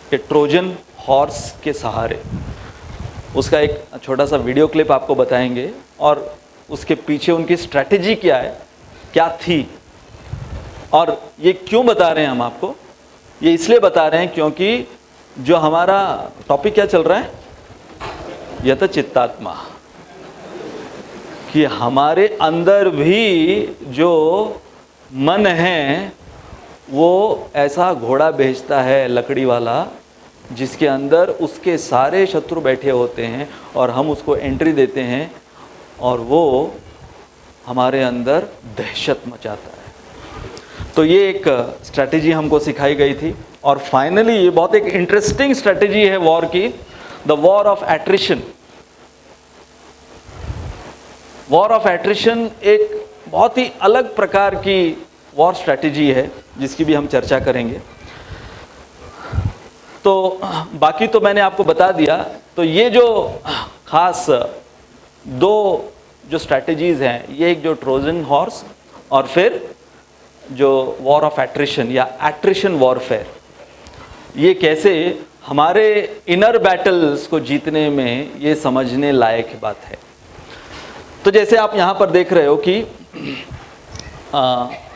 कि ट्रोजन हॉर्स के सहारे। उसका एक छोटा सा वीडियो क्लिप आपको बताएंगे, और उसके पीछे उनकी स्ट्रैटेजी क्या है, क्या थी, और ये क्यों बता रहे हैं हम आपको? ये इसलिए बता रहे हैं क्योंकि जो हमारा टॉपिक क्या चल रहा है, यत चित्तात्मा, कि हमारे अंदर भी जो मन है वो ऐसा घोड़ा भेजता है लकड़ी वाला, जिसके अंदर उसके सारे शत्रु बैठे होते हैं, और हम उसको एंट्री देते हैं, और वो हमारे अंदर दहशत मचाता है। तो ये एक स्ट्रैटेजी हमको सिखाई गई थी। और फाइनली ये बहुत एक इंटरेस्टिंग स्ट्रैटेजी है वॉर की, the war of attrition. War of attrition एक बहुत ही अलग प्रकार की वॉर स्ट्रैटेजी है, जिसकी भी हम चर्चा करेंगे। तो बाकी तो मैंने आपको बता दिया। तो ये जो खास 2 जो स्ट्रैटेजीज हैं, ये एक जो ट्रोजन हॉर्स, और फिर जो वॉर ऑफ एट्रिशन या एट्रिशन वॉरफेयर, ये कैसे हमारे इनर बैटल्स को जीतने में ये समझने लायक बात है। तो जैसे आप यहाँ पर देख रहे हो कि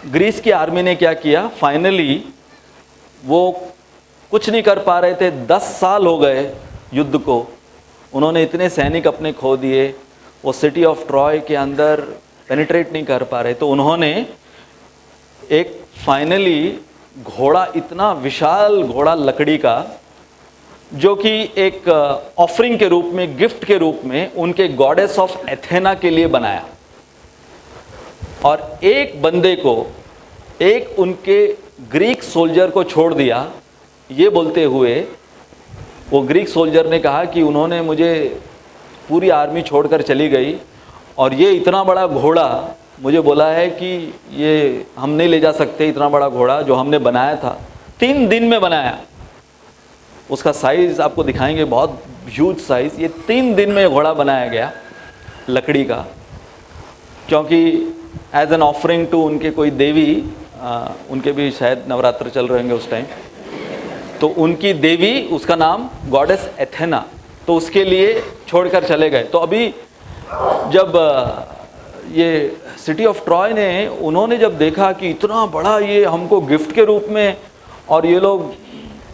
ग्रीस की आर्मी ने क्या किया, फाइनली वो कुछ नहीं कर पा रहे थे, 10 साल हो गए युद्ध को, उन्होंने इतने सैनिक अपने खो दिए, वो सिटी ऑफ ट्रॉय के अंदर पेनिट्रेट नहीं कर पा रहे, तो उन्होंने एक फाइनली घोड़ा, इतना विशाल घोड़ा लकड़ी का, जो कि एक ऑफरिंग के रूप में, गिफ्ट के रूप में उनके गॉडेस ऑफ एथेना के लिए बनाया। और एक बंदे को, एक उनके ग्रीक सोल्जर को छोड़ दिया, ये बोलते हुए, वो ग्रीक सोल्जर ने कहा कि उन्होंने मुझे, पूरी आर्मी छोड़कर चली गई और ये इतना बड़ा घोड़ा मुझे बोला है कि ये हम नहीं ले जा सकते, इतना बड़ा घोड़ा जो हमने बनाया था, 3 दिन में बनाया। उसका साइज़ आपको दिखाएंगे, बहुत ह्यूज साइज़। ये 3 दिन में घोड़ा बनाया गया लकड़ी का, क्योंकि एज एन ऑफरिंग टू उनके कोई देवी, उनके भी शायद नवरात्र चल रहे होंगे उस टाइम, तो उनकी देवी, उसका नाम गॉडेस एथेना, तो उसके लिए छोड़कर चले गए। तो अभी जब ये सिटी ऑफ ट्रॉय ने, उन्होंने जब देखा कि इतना बड़ा ये हमको गिफ्ट के रूप में, और ये लोग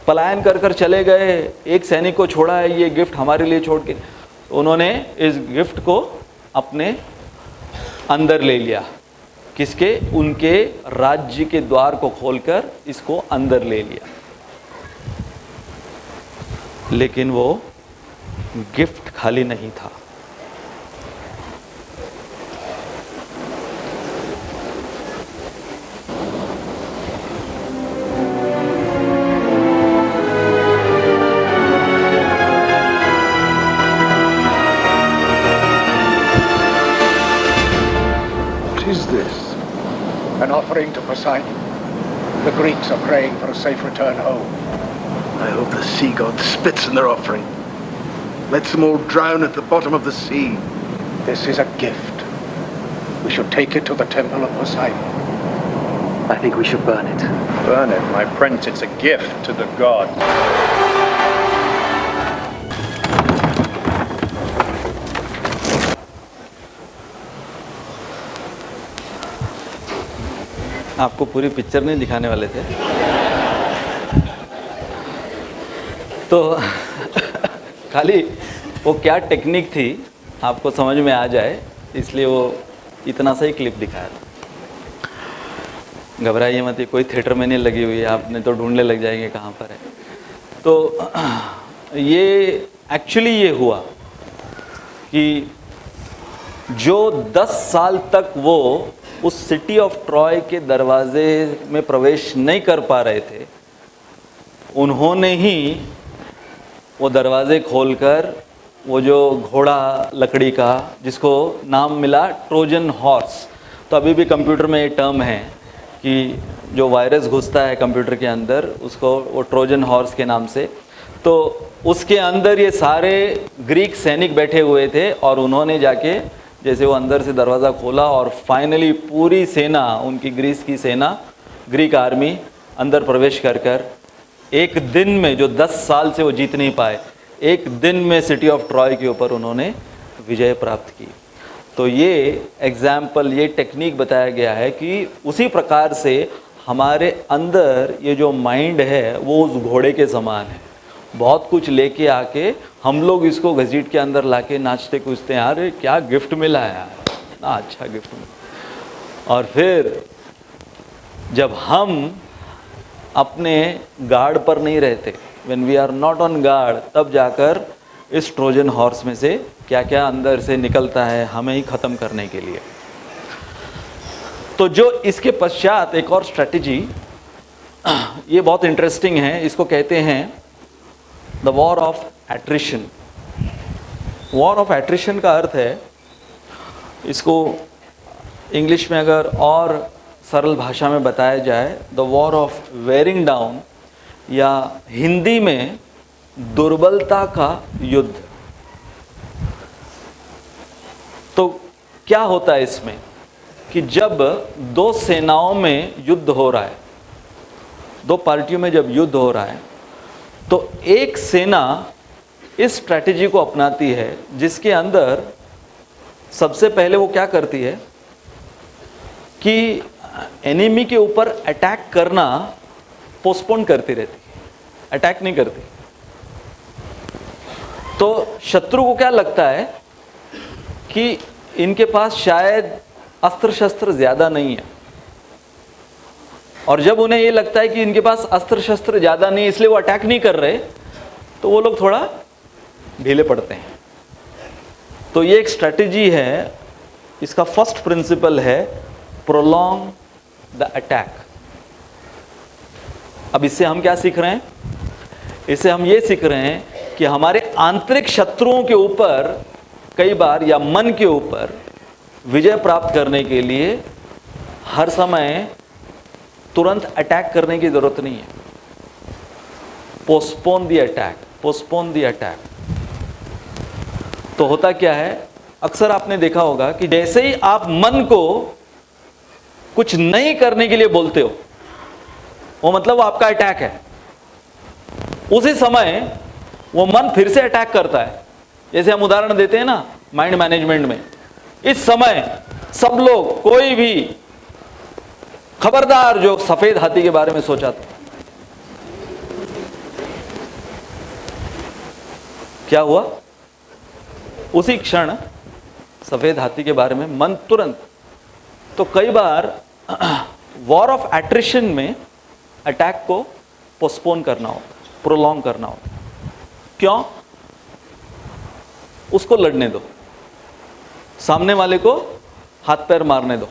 पलायन कर कर चले गए, एक सैनिक को छोड़ा है ये गिफ्ट हमारे लिए छोड़ के, उन्होंने इस गिफ्ट को अपने अंदर ले लिया। किसके? उनके राज्य के द्वार को खोलकर इसको अंदर ले लिया। लेकिन वो गिफ्ट खाली नहीं था। An offering to Poseidon. The Greeks are praying for a safe return home. I hope the sea god spits in their offering. Lets them all drown at the bottom of the sea. This is a gift. We should take it to the temple of Poseidon. I think we should burn it. Burn it, my prince. It's a gift to the gods. आपको पूरी picture नहीं दिखाने वाले थे, तो खाली वो क्या टेक्निक थी आपको समझ में आ जाए, इसलिए वो इतना सा ही क्लिप दिखाया था। घबराइए मत, कोई थिएटर में नहीं लगी हुई है, आपने तो ढूंढने लग जाएंगे कहाँ पर है। तो ये एक्चुअली ये हुआ कि जो 10 साल तक वो उस सिटी ऑफ ट्रॉय के दरवाजे में प्रवेश नहीं कर पा रहे थे, उन्होंने ही वो दरवाजे खोलकर वो जो घोड़ा लकड़ी का, जिसको नाम मिला ट्रोजन हॉर्स। तो अभी भी कंप्यूटर में ये टर्म है कि जो वायरस घुसता है कंप्यूटर के अंदर, उसको वो ट्रोजन हॉर्स के नाम से, तो उसके अंदर ये सारे ग्रीक सैनिक बैठे हुए थे, और उन्होंने जाके जैसे वो अंदर से दरवाज़ा खोला और फाइनली पूरी सेना, उनकी ग्रीस की सेना, ग्रीक आर्मी अंदर प्रवेश कर कर एक दिन में, जो 10 साल से वो जीत नहीं पाए, एक दिन में सिटी ऑफ ट्रॉय के ऊपर उन्होंने विजय प्राप्त की। तो ये एग्जाम्पल, ये टेक्निक बताया गया है कि उसी प्रकार से हमारे अंदर ये जो माइंड है वो उस घोड़े के समान है। बहुत कुछ लेके आके हम लोग इसको घसीट के अंदर लाके नाचते कूदते हैं, अरे क्या गिफ्ट मिला है यार, इतना अच्छा गिफ्ट मिला। और फिर जब हम अपने गार्ड पर नहीं रहते, when we are not on guard, तब जाकर इस ट्रोजन हॉर्स में से क्या क्या अंदर से निकलता है हमें ही ख़त्म करने के लिए। तो जो इसके पश्चात एक और स्ट्रेटजी, ये बहुत इंटरेस्टिंग है, इसको कहते हैं the war of attrition. War of attrition का अर्थ है, इसको इंग्लिश में अगर और सरल भाषा में बताया जाए, the war of wearing down, या हिंदी में दुर्बलता का युद्ध। तो क्या होता है इसमें कि जब दो सेनाओं में युद्ध हो रहा है, दो पार्टियों में जब युद्ध हो रहा है, तो एक सेना इस स्ट्रैटेजी को अपनाती है जिसके अंदर सबसे पहले वो क्या करती है कि एनिमी के ऊपर अटैक करना पोस्टपोन करती रहती है, अटैक नहीं करती। तो शत्रु को क्या लगता है कि इनके पास शायद अस्त्र शस्त्र ज़्यादा नहीं है, और जब उन्हें ये लगता है कि इनके पास अस्त्र शस्त्र ज़्यादा नहीं इसलिए वो अटैक नहीं कर रहे, तो वो लोग थोड़ा ढीले पड़ते हैं। तो ये एक स्ट्रैटेजी है, इसका फर्स्ट प्रिंसिपल है प्रोलॉन्ग द अटैक। अब इससे हम क्या सीख रहे हैं? इससे हम ये सीख रहे हैं कि हमारे आंतरिक शत्रुओं के ऊपर कई बार, या मन के ऊपर विजय प्राप्त करने के लिए हर समय तुरंत अटैक करने की जरूरत नहीं है। Postpone the attack, postpone the attack. तो होता क्या है, अक्सर आपने देखा होगा कि जैसे ही आप मन को कुछ नहीं करने के लिए बोलते हो, वो मतलब वो आपका अटैक है, उसी समय वो मन फिर से अटैक करता है। जैसे हम उदाहरण देते हैं ना माइंड मैनेजमेंट में, इस समय सब लोग, कोई भी खबरदार जो सफेद हाथी के बारे में सोचा था, क्या हुआ? उसी क्षण सफेद हाथी के बारे में मन तुरंत। तो कई बार वॉर ऑफ एट्रिशन में अटैक को पोस्टपोन करना होता, प्रोलॉन्ग करना होता। क्यों? उसको लड़ने दो, सामने वाले को हाथ पैर मारने दो।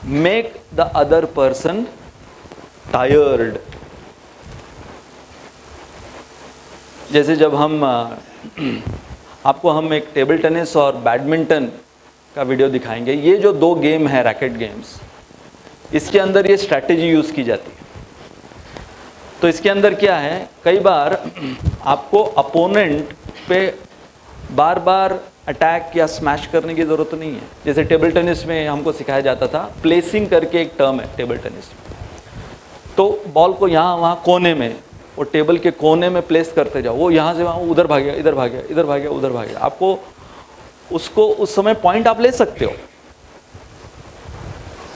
Make the other person tired. जैसे जब हम आपको हम एक टेबल टेनिस और बैडमिंटन का वीडियो दिखाएंगे, ये जो दो गेम है रैकेट गेम्स, इसके अंदर ये स्ट्रैटेजी यूज़ की जाती है। तो इसके अंदर क्या है, कई बार आपको अपोनेंट पे बार बार अटैक या स्मैश करने की ज़रूरत नहीं है। जैसे टेबल टेनिस में हमको सिखाया जाता था, प्लेसिंग करके एक टर्म है टेबल टेनिस में। तो बॉल को यहाँ वहाँ कोने में, वो टेबल के कोने में प्लेस करते जाओ, वो यहाँ से वहाँ उधर भाग गया, इधर भाग गया, इधर भाग गया, उधर भाग गया। आपको उसको उस समय पॉइंट आप ले सकते हो।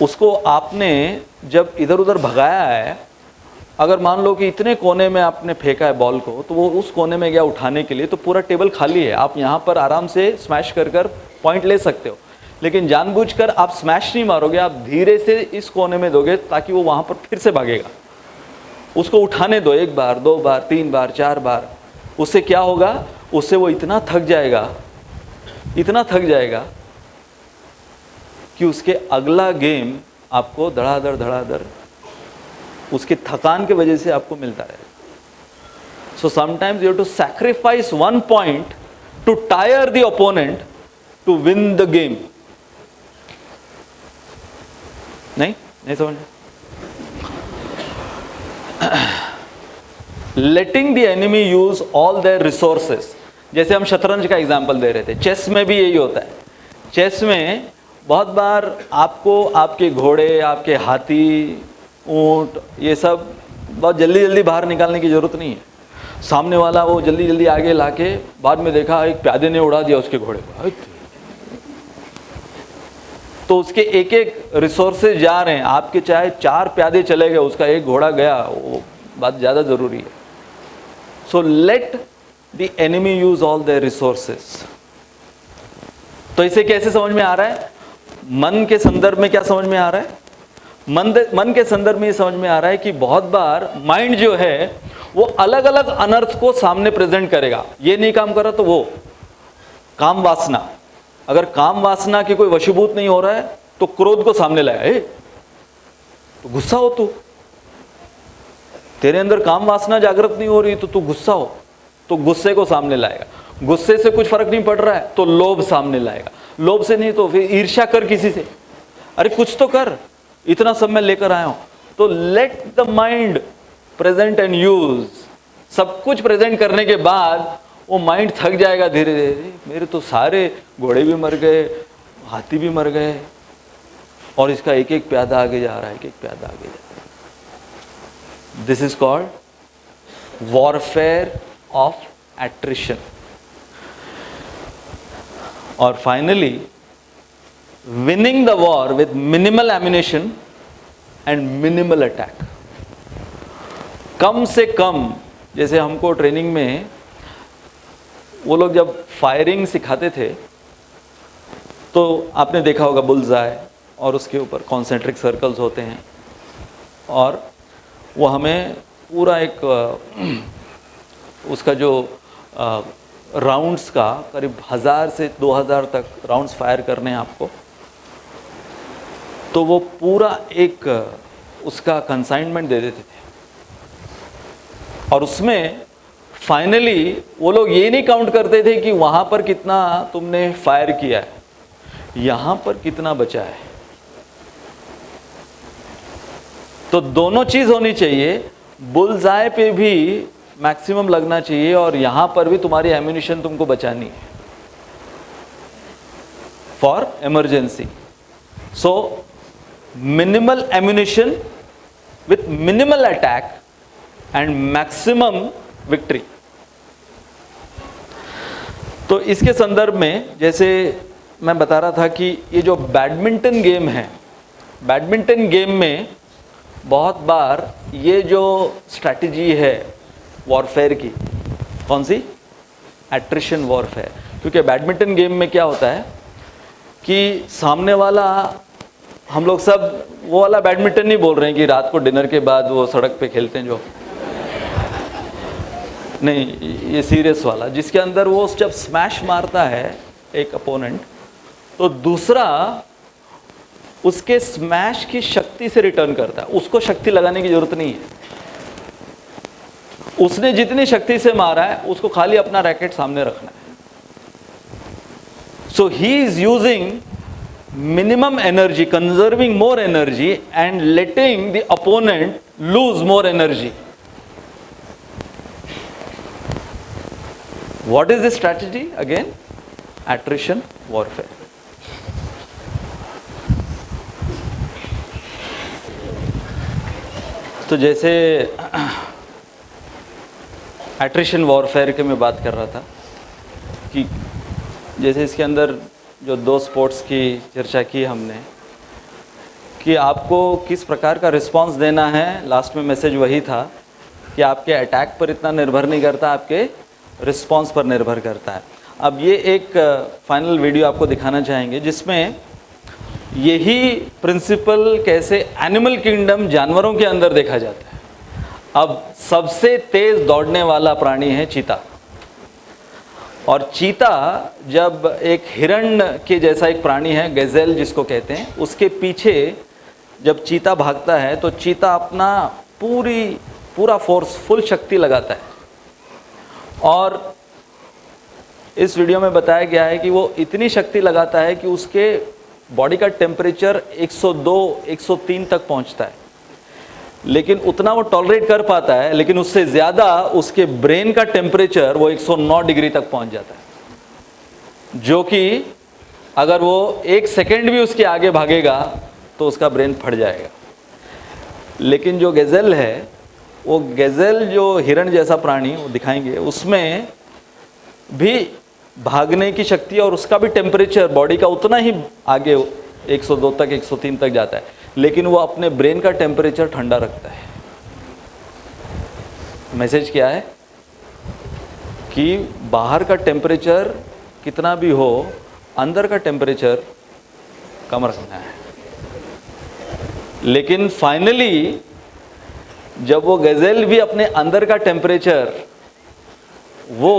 उसको आपने जब इधर उधर भगाया है, अगर मान लो कि इतने कोने में आपने फेंका है बॉल को, तो वो उस कोने में गया उठाने के लिए, तो पूरा टेबल खाली है, आप यहाँ पर आराम से स्मैश कर कर पॉइंट ले सकते हो। लेकिन जानबूझकर आप स्मैश नहीं मारोगे, आप धीरे से इस कोने में दोगे ताकि वो वहाँ पर फिर से भागेगा। उसको उठाने दो, 1 बार 2 बार 3 बार 4 बार। उससे क्या होगा, उससे वो इतना थक जाएगा, इतना थक जाएगा कि उसके अगला गेम आपको धड़ाधड़ धड़ाधड़ उसके थकान के वजह से आपको मिलता रहेगा। So sometimes you have to sacrifice 1 point to tire the opponent to win the game. नहीं समझ? Letting the enemy use all their resources. जैसे हम शतरंज का एग्जाम्पल दे रहे थे, चेस में भी यही होता है। चेस में बहुत बार आपको आपके घोड़े, आपके हाथी, ऊंट, ये सब बहुत जल्दी जल्दी बाहर निकालने की ज़रूरत नहीं है। सामने वाला वो जल्दी जल्दी आगे लाके बाद में देखा एक प्यादे ने उड़ा दिया उसके घोड़े को, तो उसके एक एक रिसोर्सेज जा रहे हैं। आपके चाहे 4 प्यादे चले गए, उसका एक घोड़ा गया, वो बात ज़्यादा ज़रूरी है। So let the enemy use all their resources. तो इसे कैसे समझ में आ रहा है? मन के संदर्भ में क्या समझ में आ रहा है? मन के संदर्भ में ये समझ में आ रहा है कि बहुत बार माइंड जो है वो अलग अलग अनर्थ को सामने प्रेजेंट करेगा। ये नहीं काम कर रहा तो वो काम वासना, अगर काम वासना के कोई वशीभूत नहीं हो रहा है तो क्रोध को सामने लाया, तो गुस्सा हो, तेरे अंदर काम वासना जागृत नहीं हो रही तो तू गुस्सा हो, तो गुस्से को सामने लाएगा। गुस्से से कुछ फर्क नहीं पड़ रहा है तो लोभ सामने लाएगा, लोभ से नहीं तो फिर ईर्ष्या कर किसी से, अरे कुछ तो कर, इतना सब मैं लेकर आया हूं। तो let the mind present and use. सब कुछ प्रेजेंट करने के बाद वो माइंड थक जाएगा धीरे धीरे, मेरे तो सारे घोड़े भी मर गए, हाथी भी मर गए, और इसका एक एक प्यादा आगे जा रहा है, एक एक प्यादा आगे जा रहा है। This is called warfare of attrition. और finally winning the war with minimal ammunition and minimal attack। कम से कम, जैसे हमको ट्रेनिंग में वो लोग जब फायरिंग सिखाते थे तो आपने देखा होगा बुल्सआई, और उसके ऊपर कॉन्सेंट्रिक सर्कल्स होते हैं, और वो हमें पूरा एक उसका जो राउंड्स का करीब 1000 से 2000 तक राउंड्स फायर करने हैं आपको, तो वो पूरा एक उसका कंसाइनमेंट दे देते थे। और उसमें फाइनली वो लोग ये नहीं काउंट करते थे कि वहाँ पर कितना तुमने फायर किया है, यहाँ पर कितना बचा है। तो दोनों चीज़ होनी चाहिए, बुल्सआई पे भी मैक्सिमम लगना चाहिए और यहाँ पर भी तुम्हारी एम्यूनिशन तुमको बचानी है for emergency. So minimal ammunition with minimal attack and maximum victory. तो इसके संदर्भ में जैसे मैं बता रहा था कि ये जो बैडमिंटन गेम है, बैडमिंटन गेम में बहुत बार ये जो स्ट्रैटेजी है वॉरफेयर की, कौन सी? Attrition warfare. क्योंकि बैडमिंटन गेम में क्या होता है कि सामने वाला, हम लोग सब वो वाला बैडमिंटन नहीं बोल रहे हैं कि रात को डिनर के बाद वो सड़क पे खेलते हैं जो, नहीं, ये सीरियस वाला जिसके अंदर वो जब स्मैश मारता है एक अपोनेंट, तो दूसरा उसके स्मैश की शक्ति से रिटर्न करता है। उसको शक्ति लगाने की जरूरत नहीं है, उसने जितनी शक्ति से मारा है उसको खाली अपना रैकेट सामने रखना है। So he is using minimum energy, conserving more energy and letting the opponent lose more energy. What is the strategy? Again, attrition warfare. तो जैसे एट्रिशन वॉरफेयर के मैं बात कर रहा था कि जैसे इसके अंदर जो 2 स्पोर्ट्स की चर्चा की हमने कि आपको किस प्रकार का रिस्पांस देना है, लास्ट में मैसेज वही था कि आपके अटैक पर इतना निर्भर नहीं करता, आपके रिस्पांस पर निर्भर करता है। अब ये एक फाइनल वीडियो आपको दिखाना चाहेंगे जिसमें यही प्रिंसिपल कैसे एनिमल किंगडम जानवरों के अंदर देखा जाता है। अब सबसे तेज दौड़ने वाला प्राणी है चीता, और चीता जब एक हिरण के जैसा एक प्राणी है, गैजेल जिसको कहते हैं, उसके पीछे जब चीता भागता है तो चीता अपना पूरा फोर्स, फुल शक्ति लगाता है। और इस वीडियो में बताया गया है कि वो इतनी शक्ति लगाता है कि उसके बॉडी का टेम्परेचर 102-103 तक पहुंचता है, लेकिन उतना वो टॉलरेट कर पाता है, लेकिन उससे ज़्यादा उसके ब्रेन का टेम्परेचर वो 109 डिग्री तक पहुंच जाता है, जो कि अगर वो 1 सेकेंड भी उसके आगे भागेगा तो उसका ब्रेन फट जाएगा। लेकिन जो गैजेल है, वो गैजेल जो हिरण जैसा प्राणी वो दिखाएंगे, उसमें भी भागने की शक्ति और उसका भी टेम्परेचर बॉडी का उतना ही आगे 102 तक 103 तक जाता है, लेकिन वो अपने ब्रेन का टेम्परेचर ठंडा रखता है। मैसेज क्या है कि बाहर का टेम्परेचर कितना भी हो, अंदर का टेम्परेचर कम रखना है। लेकिन फाइनली जब वो गैजेल भी अपने अंदर का टेम्परेचर, वो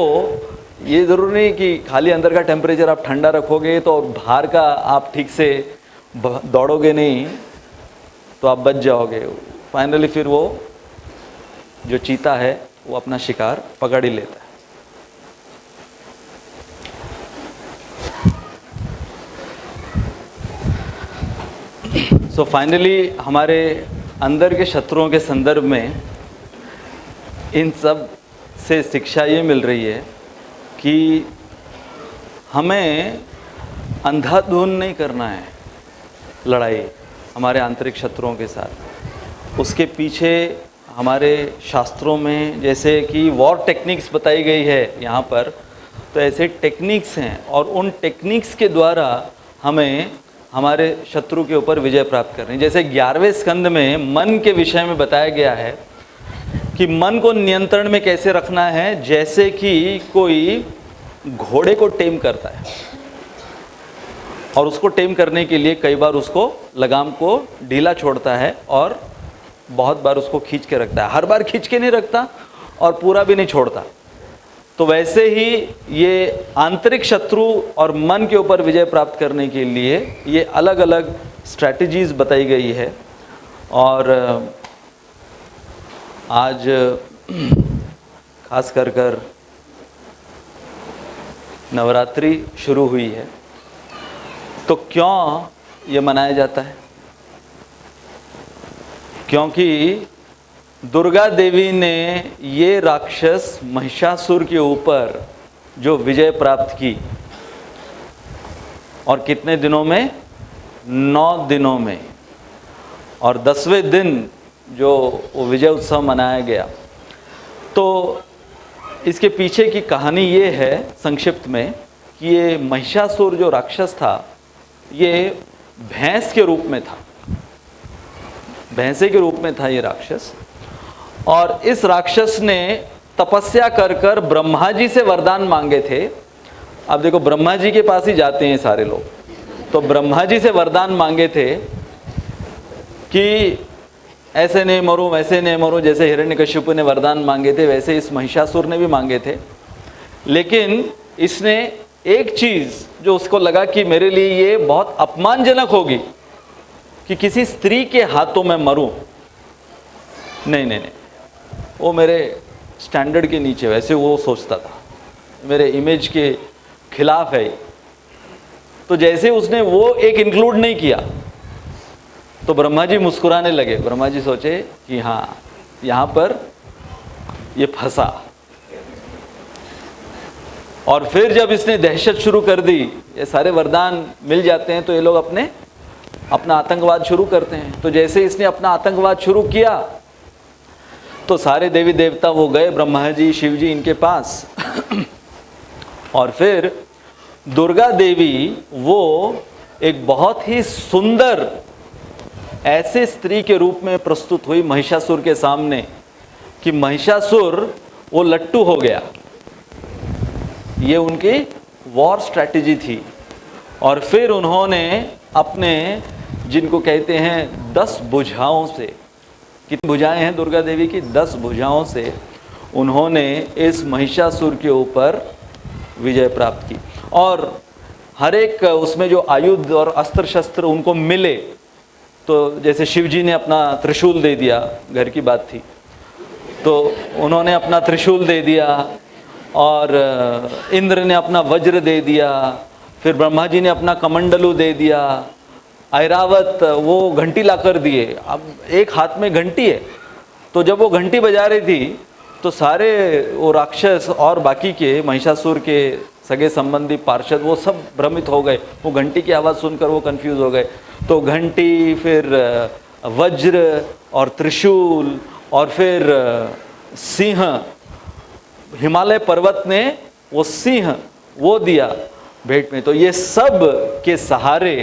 ये ज़रूरी नहीं कि खाली अंदर का टेम्परेचर आप ठंडा रखोगे तो बाहर का आप ठीक से दौड़ोगे नहीं तो आप बच जाओगे। फाइनली फिर वो जो चीता है वो अपना शिकार पकड़ ही लेता है। सो फाइनली हमारे अंदर के शत्रुओं के संदर्भ में इन सब से शिक्षा ये मिल रही है कि हमें अंधाधुंध नहीं करना है लड़ाई हमारे आंतरिक शत्रुओं के साथ। उसके पीछे हमारे शास्त्रों में जैसे कि वॉर टेक्निक्स बताई गई है यहाँ पर, तो ऐसे टेक्निक्स हैं और उन टेक्निक्स के द्वारा हमें हमारे शत्रु के ऊपर विजय प्राप्त करनी। जैसे 11वें स्कंद में मन के विषय में बताया गया है कि मन को नियंत्रण में कैसे रखना है, जैसे कि कोई घोड़े को टेम करता है। और उसको टेम करने के लिए कई बार उसको लगाम को ढीला छोड़ता है और बहुत बार उसको खींच के रखता है। हर बार खींच के नहीं रखता और पूरा भी नहीं छोड़ता। तो वैसे ही ये आंतरिक शत्रु और मन के ऊपर विजय प्राप्त करने के लिए ये अलग अलग स्ट्रैटेजीज बताई गई है। और आज खास कर नवरात्रि शुरू हुई है, तो क्यों ये मनाया जाता है? क्योंकि दुर्गा देवी ने ये राक्षस महिषासुर के ऊपर जो विजय प्राप्त की, और कितने दिनों में? 9 दिनों में। और 10वें दिन जो वो विजय उत्सव मनाया गया। तो इसके पीछे की कहानी ये है संक्षिप्त में कि ये महिषासुर जो राक्षस था, ये भैंस के रूप में था, भैंसे के रूप में था ये राक्षस। और इस राक्षस ने तपस्या कर कर ब्रह्मा जी से वरदान मांगे थे। अब देखो, ब्रह्मा जी के पास ही जाते हैं सारे लोग, तो ब्रह्मा जी से वरदान मांगे थे कि ऐसे नहीं मरूं, वैसे नहीं मरूं। जैसे हिरण्यकश्यप ने वरदान मांगे थे, वैसे इस महिषासुर ने भी मांगे थे। लेकिन इसने एक चीज़ जो उसको लगा कि मेरे लिए ये बहुत अपमानजनक होगी कि किसी स्त्री के हाथों में मरूं, नहीं, वो मेरे स्टैंडर्ड के नीचे, वैसे वो सोचता था, मेरे इमेज के खिलाफ है। तो जैसे उसने वो एक इंक्लूड नहीं किया, तो ब्रह्मा जी मुस्कुराने लगे। ब्रह्मा जी सोचे कि हाँ, यहाँ पर ये फंसा। और फिर जब इसने दहशत शुरू कर दी, ये सारे वरदान मिल जाते हैं तो ये लोग अपना आतंकवाद शुरू करते हैं। तो जैसे इसने अपना आतंकवाद शुरू किया, तो सारे देवी देवता वो गए, ब्रह्मा जी, शिव जी, इनके पास। और फिर दुर्गा देवी वो एक बहुत ही सुंदर ऐसे स्त्री के रूप में प्रस्तुत हुई महिषासुर के सामने कि महिषासुर वो लट्टू हो गया। ये उनकी वॉर स्ट्रैटेजी थी। और फिर उन्होंने अपने, जिनको कहते हैं 10 भुजाओं से, कितनी भुजाएं हैं दुर्गा देवी की? 10 भुजाओं से उन्होंने इस महिषासुर के ऊपर विजय प्राप्त की। और हर एक उसमें जो आयुध और अस्त्र शस्त्र उनको मिले, तो जैसे शिव जी ने अपना त्रिशूल दे दिया, घर की बात थी, तो उन्होंने अपना त्रिशूल दे दिया, और इंद्र ने अपना वज्र दे दिया, फिर ब्रह्मा जी ने अपना कमंडलू दे दिया, ऐरावत वो घंटी ला कर दिए। अब एक हाथ में घंटी है, तो जब वो घंटी बजा रही थी तो सारे वो राक्षस और बाकी के महिषासुर के सगे संबंधी पार्षद वो सब भ्रमित हो गए। वो घंटी की आवाज़ सुनकर वो कंफ्यूज हो गए। तो घंटी, फिर वज्र और त्रिशूल, और फिर सिंह, हिमालय पर्वत ने वो सिंह वो दिया भेंट में। तो ये सब के सहारे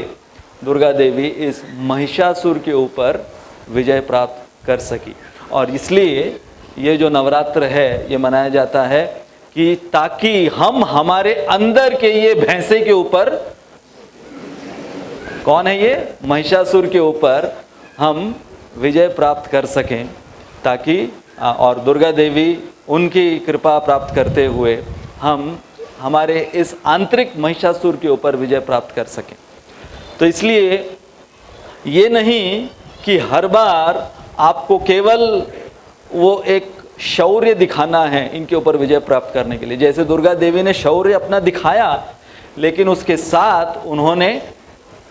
दुर्गा देवी इस महिषासुर के ऊपर विजय प्राप्त कर सकी। और इसलिए ये जो नवरात्र है ये मनाया जाता है कि ताकि हम हमारे अंदर के ये भैंसे के ऊपर, कौन है ये? महिषासुर के ऊपर हम विजय प्राप्त कर सकें, ताकि और दुर्गा देवी उनकी कृपा प्राप्त करते हुए हम हमारे इस आंतरिक महिषासुर के ऊपर विजय प्राप्त कर सकें। तो इसलिए ये नहीं कि हर बार आपको केवल वो एक शौर्य दिखाना है इनके ऊपर विजय प्राप्त करने के लिए। जैसे दुर्गा देवी ने शौर्य अपना दिखाया, लेकिन उसके साथ उन्होंने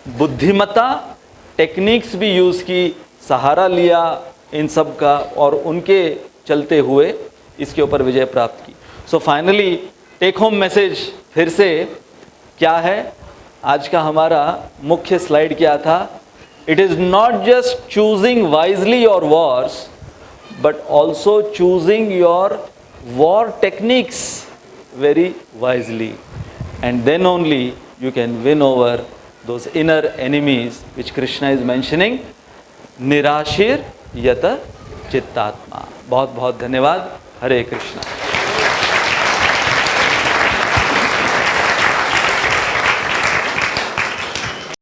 बुद्धिमत्ता, टेक्निक्स भी यूज़ की, सहारा लिया इन सब का, और उनके चलते हुए इसके ऊपर विजय प्राप्त की। So finally take home message फिर से क्या है? आज का हमारा मुख्य स्लाइड क्या था? It is not just choosing wisely your Wars, but also choosing your war techniques very wisely, and then only you can win over those inner enemies which Krishna is mentioning, निराशीर यत चित्तात्मा। बहुत बहुत धन्यवाद। हरे कृष्णा।